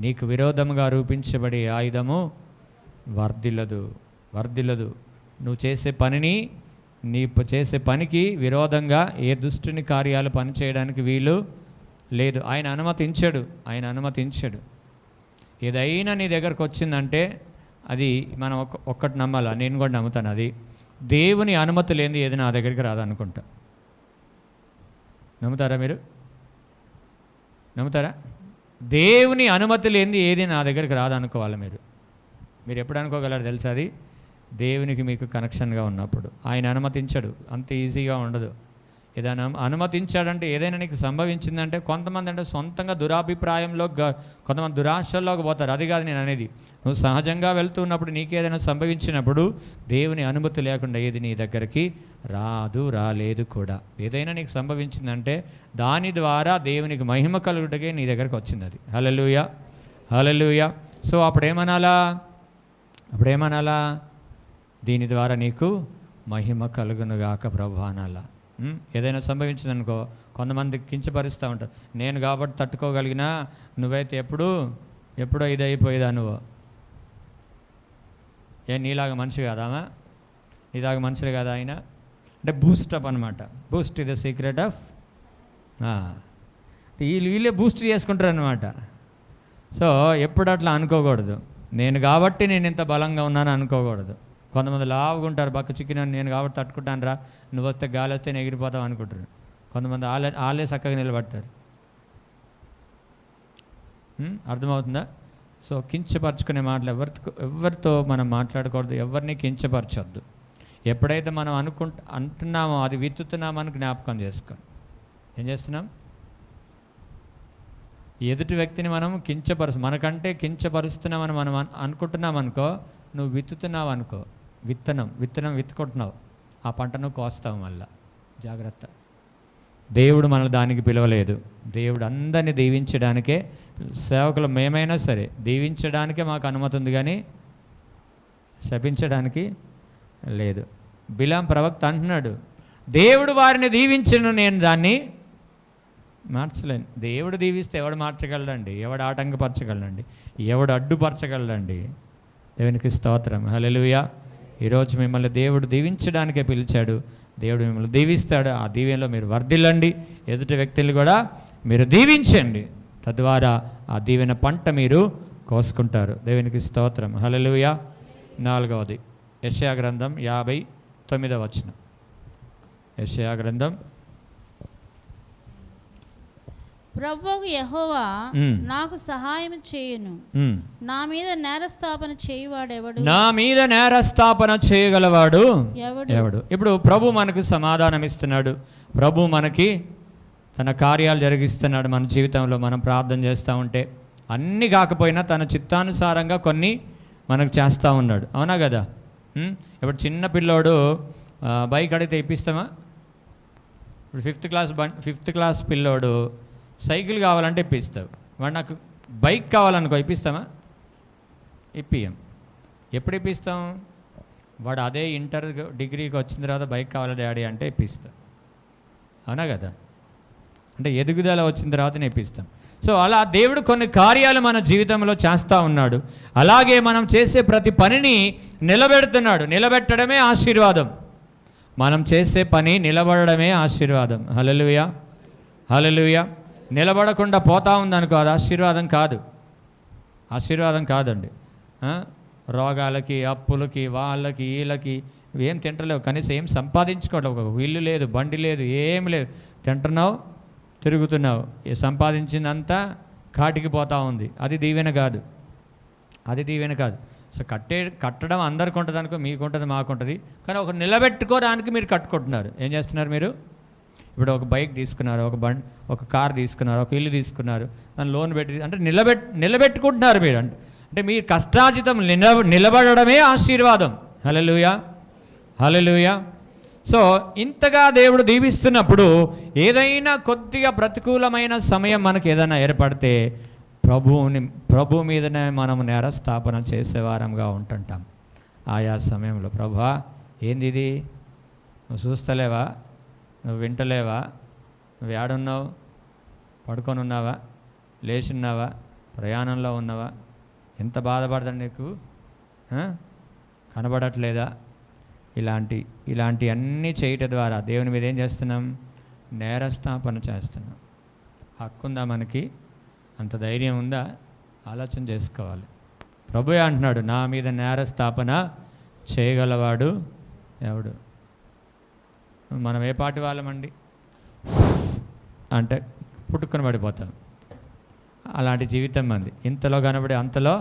నీకు విరోధముగా రూపించబడే ఆయుధము వర్ధిల్లదు. నువ్వు చేసే పనిని, నీ చేసే పనికి విరోధంగా ఏ దుష్టుని కార్యాలు పనిచేయడానికి వీలు లేదు. ఆయన అనుమతించాడు. ఏదైనా నీ దగ్గరకు వచ్చిందంటే అది మనం ఒక్కటి నమ్మాలా, నేను కూడా నమ్ముతాను. అది దేవుని అనుమతి లేనిది ఏది నా దగ్గరికి రాదనుకుంటా. నమ్ముతారా మీరు? నమ్ముతారా? దేవుని అనుమతి లేనిది ఏది నా దగ్గరికి రాదనుకోవాలి. మీరు ఎప్పుడు అనుకోగలరు తెలుసా? అది దేవునికి మీకు కనెక్షన్గా ఉన్నప్పుడు. ఆయన అనుమతించడు, అంత ఈజీగా ఉండదు. ఏదైనా అనుమతించాడంటే ఏదైనా నీకు సంభవించిందంటే, కొంతమంది అంటే సొంతంగా దురాభిప్రాయంలో, కొంతమంది దురాశల్లోకి పోతారు. అది కాదు నేను అనేది. నువ్వు సహజంగా వెళ్తున్నప్పుడు నీకేదైనా సంభవించినప్పుడు దేవుని అనుమతి లేకుండా ఏది నీ దగ్గరికి రాలేదు కూడా. ఏదైనా నీకు సంభవించిందంటే దాని ద్వారా దేవునికి మహిమ కలుగుటకే నీ దగ్గరికి వచ్చింది అది. హల్లెలూయా. సో అప్పుడేమనాలా? దీని ద్వారా నీకు మహిమ కలుగునుగాక ప్రభు అనాలా. ఏదైనా సంభవించిందనుకో, కొంతమంది కించపరుస్తూ ఉంటారు. నేను కాబట్టి తట్టుకోగలిగినా, నువ్వైతే ఎప్పుడో ఇది అయిపోయేదా నువ్వు? నీలాగా మనిషి కాదామా? నీలాగా మనుషులు కాదా ఆయన? అంటే బూస్టప్ అనమాట. బూస్ట్ ద సీక్రెట్ ఆఫ్, వీళ్ళే బూస్ట్ చేసుకుంటారు అనమాట. సో ఎప్పుడు అట్లా అనుకోకూడదు. నేను కాబట్టి నేను ఇంత బలంగా ఉన్నాను అనుకోకూడదు. కొంతమంది లావుగా ఉంటారు, బక్క చిక్కిన, నేను కాబట్టి తట్టుకుంటాను రా, నువ్వు వస్తే గాలి వస్తే నేను ఎగిరిపోతావు అనుకుంటారు. కొంతమంది వాళ్ళే చక్కగా నిలబడతారు. అర్థమవుతుందా? సో కించపరచుకునే మాటలు ఎవరితో మనం మాట్లాడకూడదు, ఎవరిని కించపరచొద్దు. ఎప్పుడైతే మనం అంటున్నామో అది విత్తుతున్నామని జ్ఞాపకం చేసుకోండి. ఏం చేస్తున్నాం? ఎదుటి వ్యక్తిని మనం మనకంటే కించపరుస్తున్నామని మనం అనుకుంటున్నాం అనుకో, నువ్వు విత్తుతున్నావు అనుకో, విత్తనం విత్తుకుంటున్నావు, ఆ పంటను కోస్తావు మళ్ళా. జాగ్రత్త. దేవుడు మనల్ని దానికి పిలవలేదు. దేవుడు అందరినీ దీవించడానికే, సేవకులు మేమైనా సరే దీవించడానికే మాకు అనుమతి ఉంది, కానీ శపించడానికి లేదు. బిలాం ప్రవక్త అంటున్నాడు, దేవుడు వారిని దీవించను, నేను దాన్ని మార్చలేను. దేవుడు దీవిస్తే ఎవడు మార్చగలడండి? ఎవడు ఆటంకపరచగలడండి? ఎవడు అడ్డుపరచగలడండి? దేవునికి స్తోత్రం. హల్లెలూయా. ఈరోజు మిమ్మల్ని దేవుడు దీవించడానికే పిలిచాడు. దేవుడు మిమ్మల్ని దీవిస్తాడు. ఆ దీవెనలో మీరు వర్ధిల్లండి. ఎదుటి వ్యక్తులు కూడా మీరు దీవించండి. తద్వారా ఆ దీవెన పంట మీరు కోసుకుంటారు. దేవునికి స్తోత్రం. హల్లెలూయా. 4వది యెషయా గ్రంథం 59వ వచనం. యెషయా గ్రంథం. ప్రభువు యెహోవా నాకు సహాయం చేయును, నా మీద నేరస్థాపన చేయువాడెవడు? నా మీద నేరస్థాపన చేయగలవాడు ఎవడు? ఇప్పుడు ప్రభు మనకు సమాధానం ఇస్తున్నాడు. ప్రభు మనకి తన కార్యాలు జరిగిస్తున్నాడు మన జీవితంలో. మనం ప్రార్థన చేస్తూ ఉంటే అన్నీ కాకపోయినా తన చిత్తానుసారంగా కొన్ని మనకు చేస్తూ ఉన్నాడు. అవునా కదా? ఇప్పుడు చిన్న పిల్లోడు బైక్ అడిగితే ఇప్పిస్తామా? ఇప్పుడు ఫిఫ్త్ క్లాస్ పిల్లోడు సైకిల్ కావాలంటే ఇప్పిస్తావు. వాడు నాకు బైక్ కావాలనుకో, ఇప్పిస్తామా? ఇప్పియం. ఎప్పుడు ఇప్పిస్తాం? వాడు అదే ఇంటర్ డిగ్రీకి వచ్చిన తర్వాత బైక్ కావాలి డాడీ అంటే ఇప్పిస్తాం. అవునా కదా? అంటే ఎదుగుదల వచ్చిన తర్వాతనే ఇప్పిస్తాం. సో అలా దేవుడు కొన్ని కార్యాలు మన జీవితంలో చేస్తూ ఉన్నాడు. అలాగే మనం చేసే ప్రతి పనిని నిలబెడుతున్నాడు. నిలబెట్టడమే ఆశీర్వాదం. మనం చేసే పని నిలబడడమే ఆశీర్వాదం. హల్లెలూయా. హల్లెలూయా. నిలబడకుండా పోతా ఉందనుకో, అది ఆశీర్వాదం కాదండి. రోగాలకి, అప్పులకి, వాళ్ళకి, వీళ్ళకి ఏం తింటలేవు, కనీసం ఏం సంపాదించుకోవట్లేదు. ఒక ఇల్లు లేదు, బండి లేదు, ఏం లేదు, తింటున్నావు, తిరుగుతున్నావు, సంపాదించిందంతా కాటికి పోతా ఉంది. అది దీవెన కాదు. సో కట్టడం అందరికి ఉంటుంది అనుకో, మీకు ఉంటుంది, మాకు ఉంటుంది. కానీ ఒక నిలబెట్టుకోవడానికి మీరు కట్టుకుంటున్నారు. ఏం చేస్తున్నారు? మీరు ఇప్పుడు ఒక బైక్ తీసుకున్నారు, ఒక కార్ తీసుకున్నారు, ఒక ఇల్లు తీసుకున్నారు, దాన్ని లోన్ పెట్టి అంటే నిలబెట్టుకుంటున్నారు మీరు. అంటే మీ కష్టార్జితం నిలబడమే ఆశీర్వాదం. హల్లెలూయా, హల్లెలూయా. సో ఇంతగా దేవుడు దీవిస్తున్నప్పుడు ఏదైనా కొద్దిగా ప్రతికూలమైన సమయం మనకు ఏదైనా ఏర్పడితే ప్రభు మీదనే మనం నేరస్థాపన చేసేవారంగా ఉంటుంటాం. ఆయా సమయంలో ప్రభువా ఏంది ఇది, నువ్వు చూస్తలేవా, నువ్వు వింటలేవా, నువ్వు ఏడున్నావు, పడుకొని ఉన్నావా, లేచున్నావా, ప్రయాణంలో ఉన్నావా, ఎంత బాధపడతాడు నీకు, కనబడట్లేదా? ఇలాంటి అన్నీ చేయటం ద్వారా దేవుని మీద ఏం చేస్తున్నాం? నేరస్థాపన చేస్తున్నాం. హక్కు ఉందా మనకి? అంత ధైర్యం ఉందా? ఆలోచన చేసుకోవాలి. ప్రభువే అంటున్నాడు, నా మీద నేరస్థాపన చేయగలవాడు ఎవడు? మనం ఏ పాటి వాళ్ళమండి అంటే పుట్టుకొని పడిపోతాం. అలాంటి జీవితం మంది. ఇంతలో కనబడి అంతలో,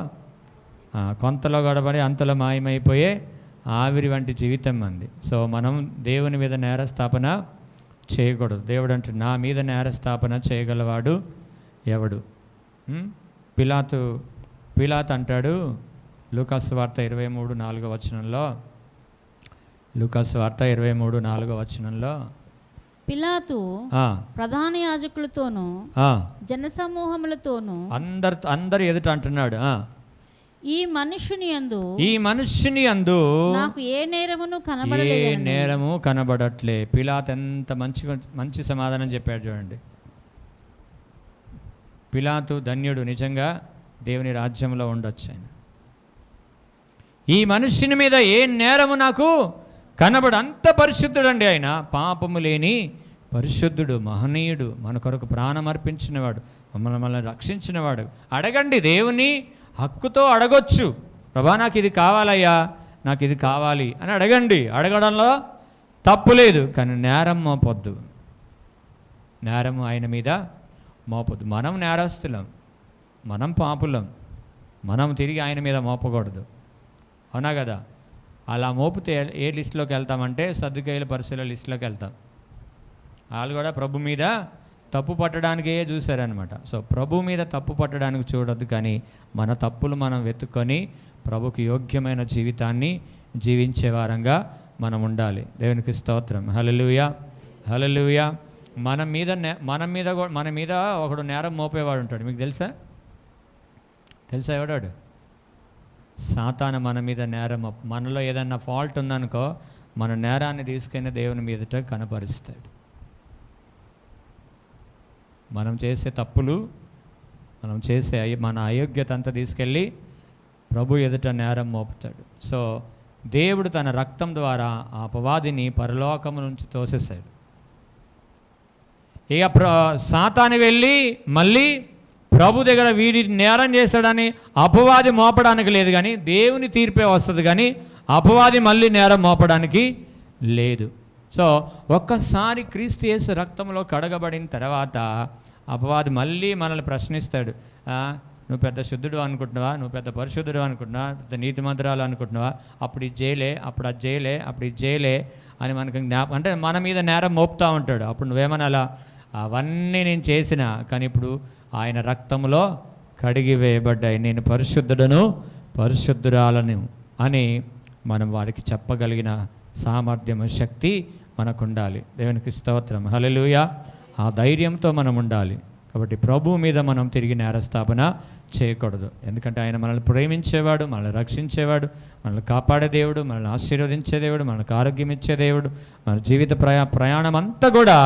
కొంతలో గడబడి అంతలో మాయమైపోయే ఆవిరి వంటి జీవితం మంది. సో మనం దేవుని మీద నేరస్థాపన చేయకూడదు. దేవుడు అంటాడు, నా మీద నేరస్థాపన చేయగలవాడు ఎవడు? పిలాతు అంటాడు లూకాసు వార్త 23:4 వచనంలో, లూకాసు వార్త 23:4 వచనంలో, పిలాతు ప్రధాన యాజకులతోనూ జనసమూహములతోనూ అందరు ఎదుట అంటున్నాడు, ఈ మనుష్యుని యందు నాకు ఏ నేరము కనబడట్లే. పిలాతు ఎంత మంచి సమాధానం చెప్పాడు చూడండి. పిలాతు ధన్యుడు, నిజంగా దేవుని రాజ్యంలో ఉండొచ్చు ఆయన. ఈ మనుష్యుని మీద ఏ నేరము నాకు అంత పరిశుద్ధుడు అండి ఆయన. పాపము లేని పరిశుద్ధుడు, మహనీయుడు, మన కొరకు ప్రాణం అర్పించినవాడు, మనల్ని రక్షించినవాడు. అడగండి, దేవుని హక్కుతో అడగొచ్చు. ప్రభా నాకు ఇది కావాలయ్యా, నాకు ఇది కావాలి అని అడగండి. అడగడంలో తప్పు లేదు. కానీ నేరం మోపొద్దు, నేరం ఆయన మీద మోపొద్దు. మనం నేరస్తులం, మనం పాపులం, మనం తిరిగి ఆయన మీద మోపకూడదు. అవునా కదా? అలా మోపితే ఏ లిస్టులోకి వెళ్తామంటే సద్దుకైల పరిశీల లిస్టులోకి వెళ్తాం. వాళ్ళు కూడా ప్రభు మీద తప్పు పట్టడానికే చూశారనమాట. సో ప్రభు మీద తప్పు పట్టడానికి చూడొద్దు, కానీ మన తప్పులు మనం వెతుక్కొని ప్రభుకి యోగ్యమైన జీవితాన్ని జీవించే వారంగా మనం ఉండాలి. దేవునికి స్తోత్రం. హల్లెలూయా, హల్లెలూయా. మన మీద ఒకడు నేరం మోపేవాడు ఉంటాడు. మీకు తెలుసా ఎవడాడు? సాతాను మన మీద నేరం, మనలో ఏదన్నా ఫాల్ట్ ఉందనుకో మన నేరాన్ని తీసుకుని దేవుని మీదట కనపరుస్తాడు. మనం చేసే తప్పులు, మనం చేసే మన అయోగ్యత అంతా తీసుకెళ్ళి ప్రభు ఎదుట నేరం మోపుతాడు. సో దేవుడు తన రక్తం ద్వారా ఆ అపవాదిని పరలోకము నుంచి తోసేశాడు. ఇక సాతాను వెళ్ళి మళ్ళీ ప్రభు దగ్గర వీడి నేరం చేశాడని అపవాది మోపడానికి లేదు, కానీ దేవుని తీర్పే వస్తుంది, కానీ అపవాది మళ్ళీ నేరం మోపడానికి లేదు. సో ఒక్కసారి క్రీస్తు యేసు రక్తంలో కడగబడిన తర్వాత అపవాది మళ్ళీ మనల్ని ప్రశ్నిస్తాడు. నువ్వు పెద్ద శుద్ధుడు అనుకుంటున్నావా, నువ్వు పెద్ద పరిశుద్ధుడు అనుకుంటున్నావా, పెద్ద నీతిమంతురాలు అనుకుంటున్నావా, అప్పుడు ఇది చేయలే, అప్పుడు అది చేయలే, అప్పుడు ఇది చేయలే అని మనకు అంటే మన మీద నేరం మోపుతూ ఉంటాడు. అప్పుడు నువ్వేమనాలా? అవన్నీ నేను చేసిన, కానీ ఇప్పుడు ఆయన రక్తంలో కడిగి వేయబడ్డాయి, నేను పరిశుద్ధుడను పరిశుద్ధురాలను అని మనం వారికి చెప్పగలిగిన సామర్థ్యం, శక్తి మనకు ఉండాలి. దేవునికి స్తోత్రం. హల్లెలూయా. ఆ ధైర్యంతో మనం ఉండాలి. కాబట్టి ప్రభువు మీద మనం తిరిగి నేరస్థాపన చేయకూడదు. ఎందుకంటే ఆయన మనల్ని ప్రేమించేవాడు, మనల్ని రక్షించేవాడు, మనల్ని కాపాడే దేవుడు, మనల్ని ఆశీర్వదించే దేవుడు, మనకు ఆరోగ్యం ఇచ్చే దేవుడు, మన జీవిత ప్రయాణం అంతా కూడా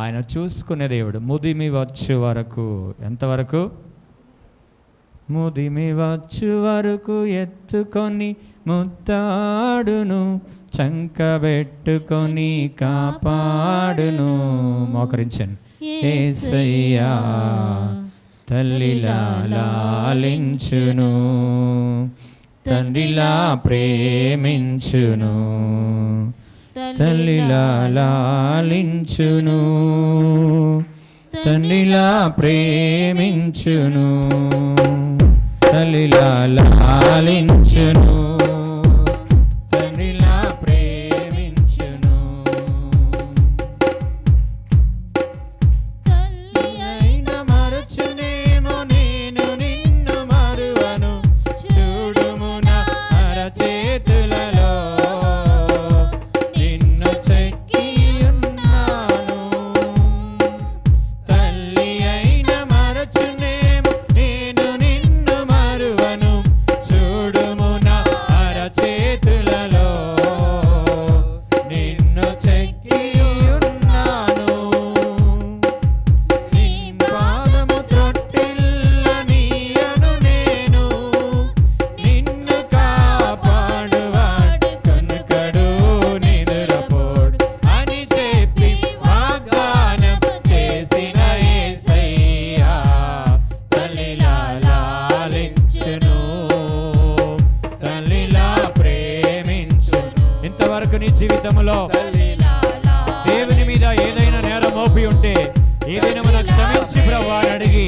ఆయన చూసుకునే దేవుడు. ముదిమి వచ్చు వరకు, ఎంతవరకు? ముదిమి వచ్చు వరకు ఎత్తుకొని ముత్తాడును, చంకబెట్టుకొని కాపాడును. మోకరించండి. యేసయ్యా తల్లిలా లాలించును, తండ్రిలా ప్రేమించును, తల్లిలా లాలించును, తండ్రిలా ప్రేమించును, తల్లిలా లాలించును, తండ్రిలా ప్రేమించును. జీవితంలో దేవుని మీద ఏదైనా నేరం మోపి ఉంటే ఏదైనా మనం క్షమించి ప్రభు అని అడిగి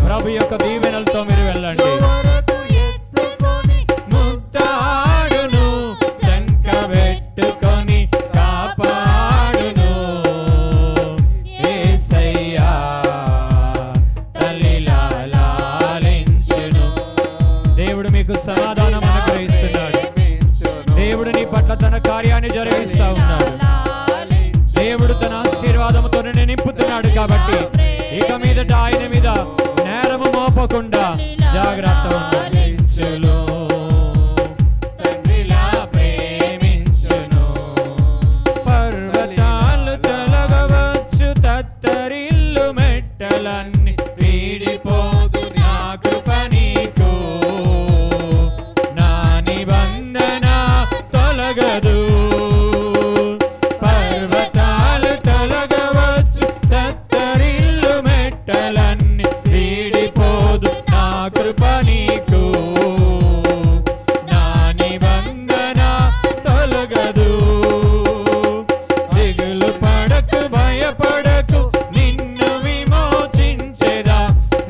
ప్రభు యొక్క దీవెనలతో మీరు వెళ్ళండి. ముద్దాడును చంక పెట్టుకొని కాపాడును యేసయ్యా తల్లిలా లాలించును. దేవుడు మీకు సమాధానం అనుగ్రహిస్తున్నాడు. దేవుడు నీ పట్ల తన కార్యాన్ని జరిగిస్తా ఉన్నాడు. దేవుడు తన ఆశీర్వాదముతో నిన్ను నింపుతున్నాడు. కాబట్టి ఇక మీదట ఆయన మీద నేరము మోపకుండా జాగ్రత్త ఉండాలి. తండ్రిలా ప్రేమించును. పర్వతాలు తొలగవచ్చు, తత్తరిల్లు మెట్టలన్నీ వీడిపోదు నా కృప నీకు. నా నిబంధన తొలగదు. పర్వతాలు తొలగవచ్చు, తత్తరిల్లు మెట్టలన్నీ వీడిపోదు నా కృప నీకు. నా నిబంధన తొలగదు. దిగులు పడకు, భయపడకు, నిన్ను విమోచించెదా.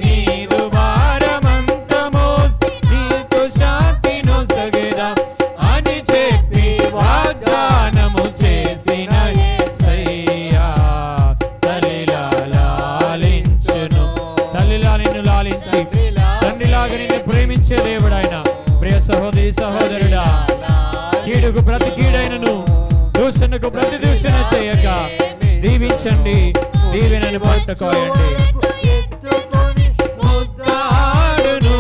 నీదు భారమంత మోసి నీకు శాంతి నొసగెదా అని చెప్పి వాగ్దానము చేసిన యేసయ్యా తల్లిలా లాలించును. తల్లిలా నిన్ను లాలించి తండ్రిలాగా నిన్ను ప్రేమించే దేవుడు ఆయన. ప్రియ సహోదరి సహోదరుడా, కీడుకు ప్రతి కీడైనను దూషణకు ప్రతి దూషణ చేయక దీవించండి, దీవెనను పట్టుకోయండి. ముద్దాడును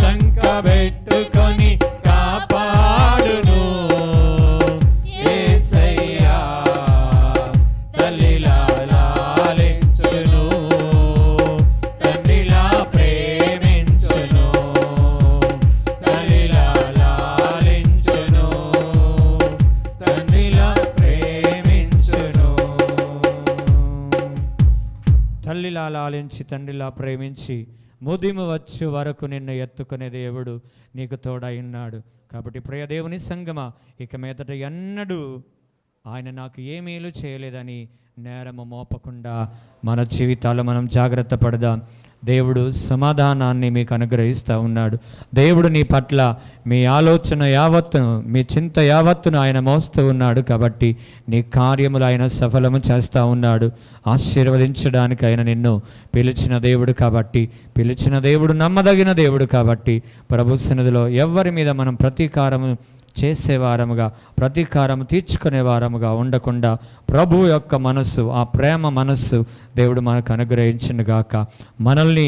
చంక పెట్టుకొని కాపాడును యేసయ్యా తల్లిలా లాలించును. తండ్రిలా ప్రేమించును. తల్లిలా లాలించును. తండ్రిలా ప్రేమించును. తల్లిలా లాలించి తండ్రిలా ప్రేమించి ముదిము వచ్చు వరకు నిన్ను ఎత్తుకునే దేవుడు నీకు తోడై ఉన్నాడు. కాబట్టి ప్రియ దేవుని సంగమా, ఇక మీదట ఎన్నడూ ఆయన నాకు ఏ మేలు చేయలేదని నేరము మోపకుండా మన జీవితాల్లో మనం జాగ్రత్త పడదాం. దేవుడు సమాధానాన్ని మీకు అనుగ్రహిస్తూ ఉన్నాడు. దేవుడు నీ పట్ల మీ ఆలోచన యావత్తును, మీ చింత యావత్తును ఆయన మోస్తూ ఉన్నాడు. కాబట్టి నీ కార్యములు ఆయన సఫలము చేస్తూ ఉన్నాడు. ఆశీర్వదించడానికి ఆయన నిన్ను పిలిచిన దేవుడు. కాబట్టి పిలిచిన దేవుడు నమ్మదగిన దేవుడు. కాబట్టి ప్రభు సన్నిధిలో ఎవరి మీద మనం ప్రతీకారము చేసేవారముగా, ప్రతీకారం తీర్చుకునే వారముగా ఉండకుండా ప్రభు యొక్క మనస్సు, ఆ ప్రేమ మనస్సు దేవుడు మనకు అనుగ్రహించిన గాక. మనల్ని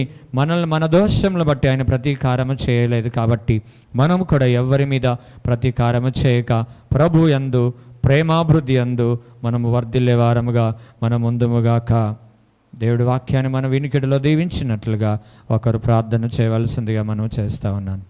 మన దోషములను బట్టి ఆయన ప్రతీకారము చేయలేదు. కాబట్టి మనము కూడా ఎవరి మీద ప్రతీకారము చేయక ప్రభు యందు ప్రేమాభివృద్ధి యందు మనము వర్ధిల్లే వారముగా మనం ముందుముగాక. దేవుడి వాక్యాన్ని మన వినికిడిలో దీవించినట్లుగా ఒకరు ప్రార్థన చేయవలసిందిగా మనం చేస్తూ ఉన్నాను.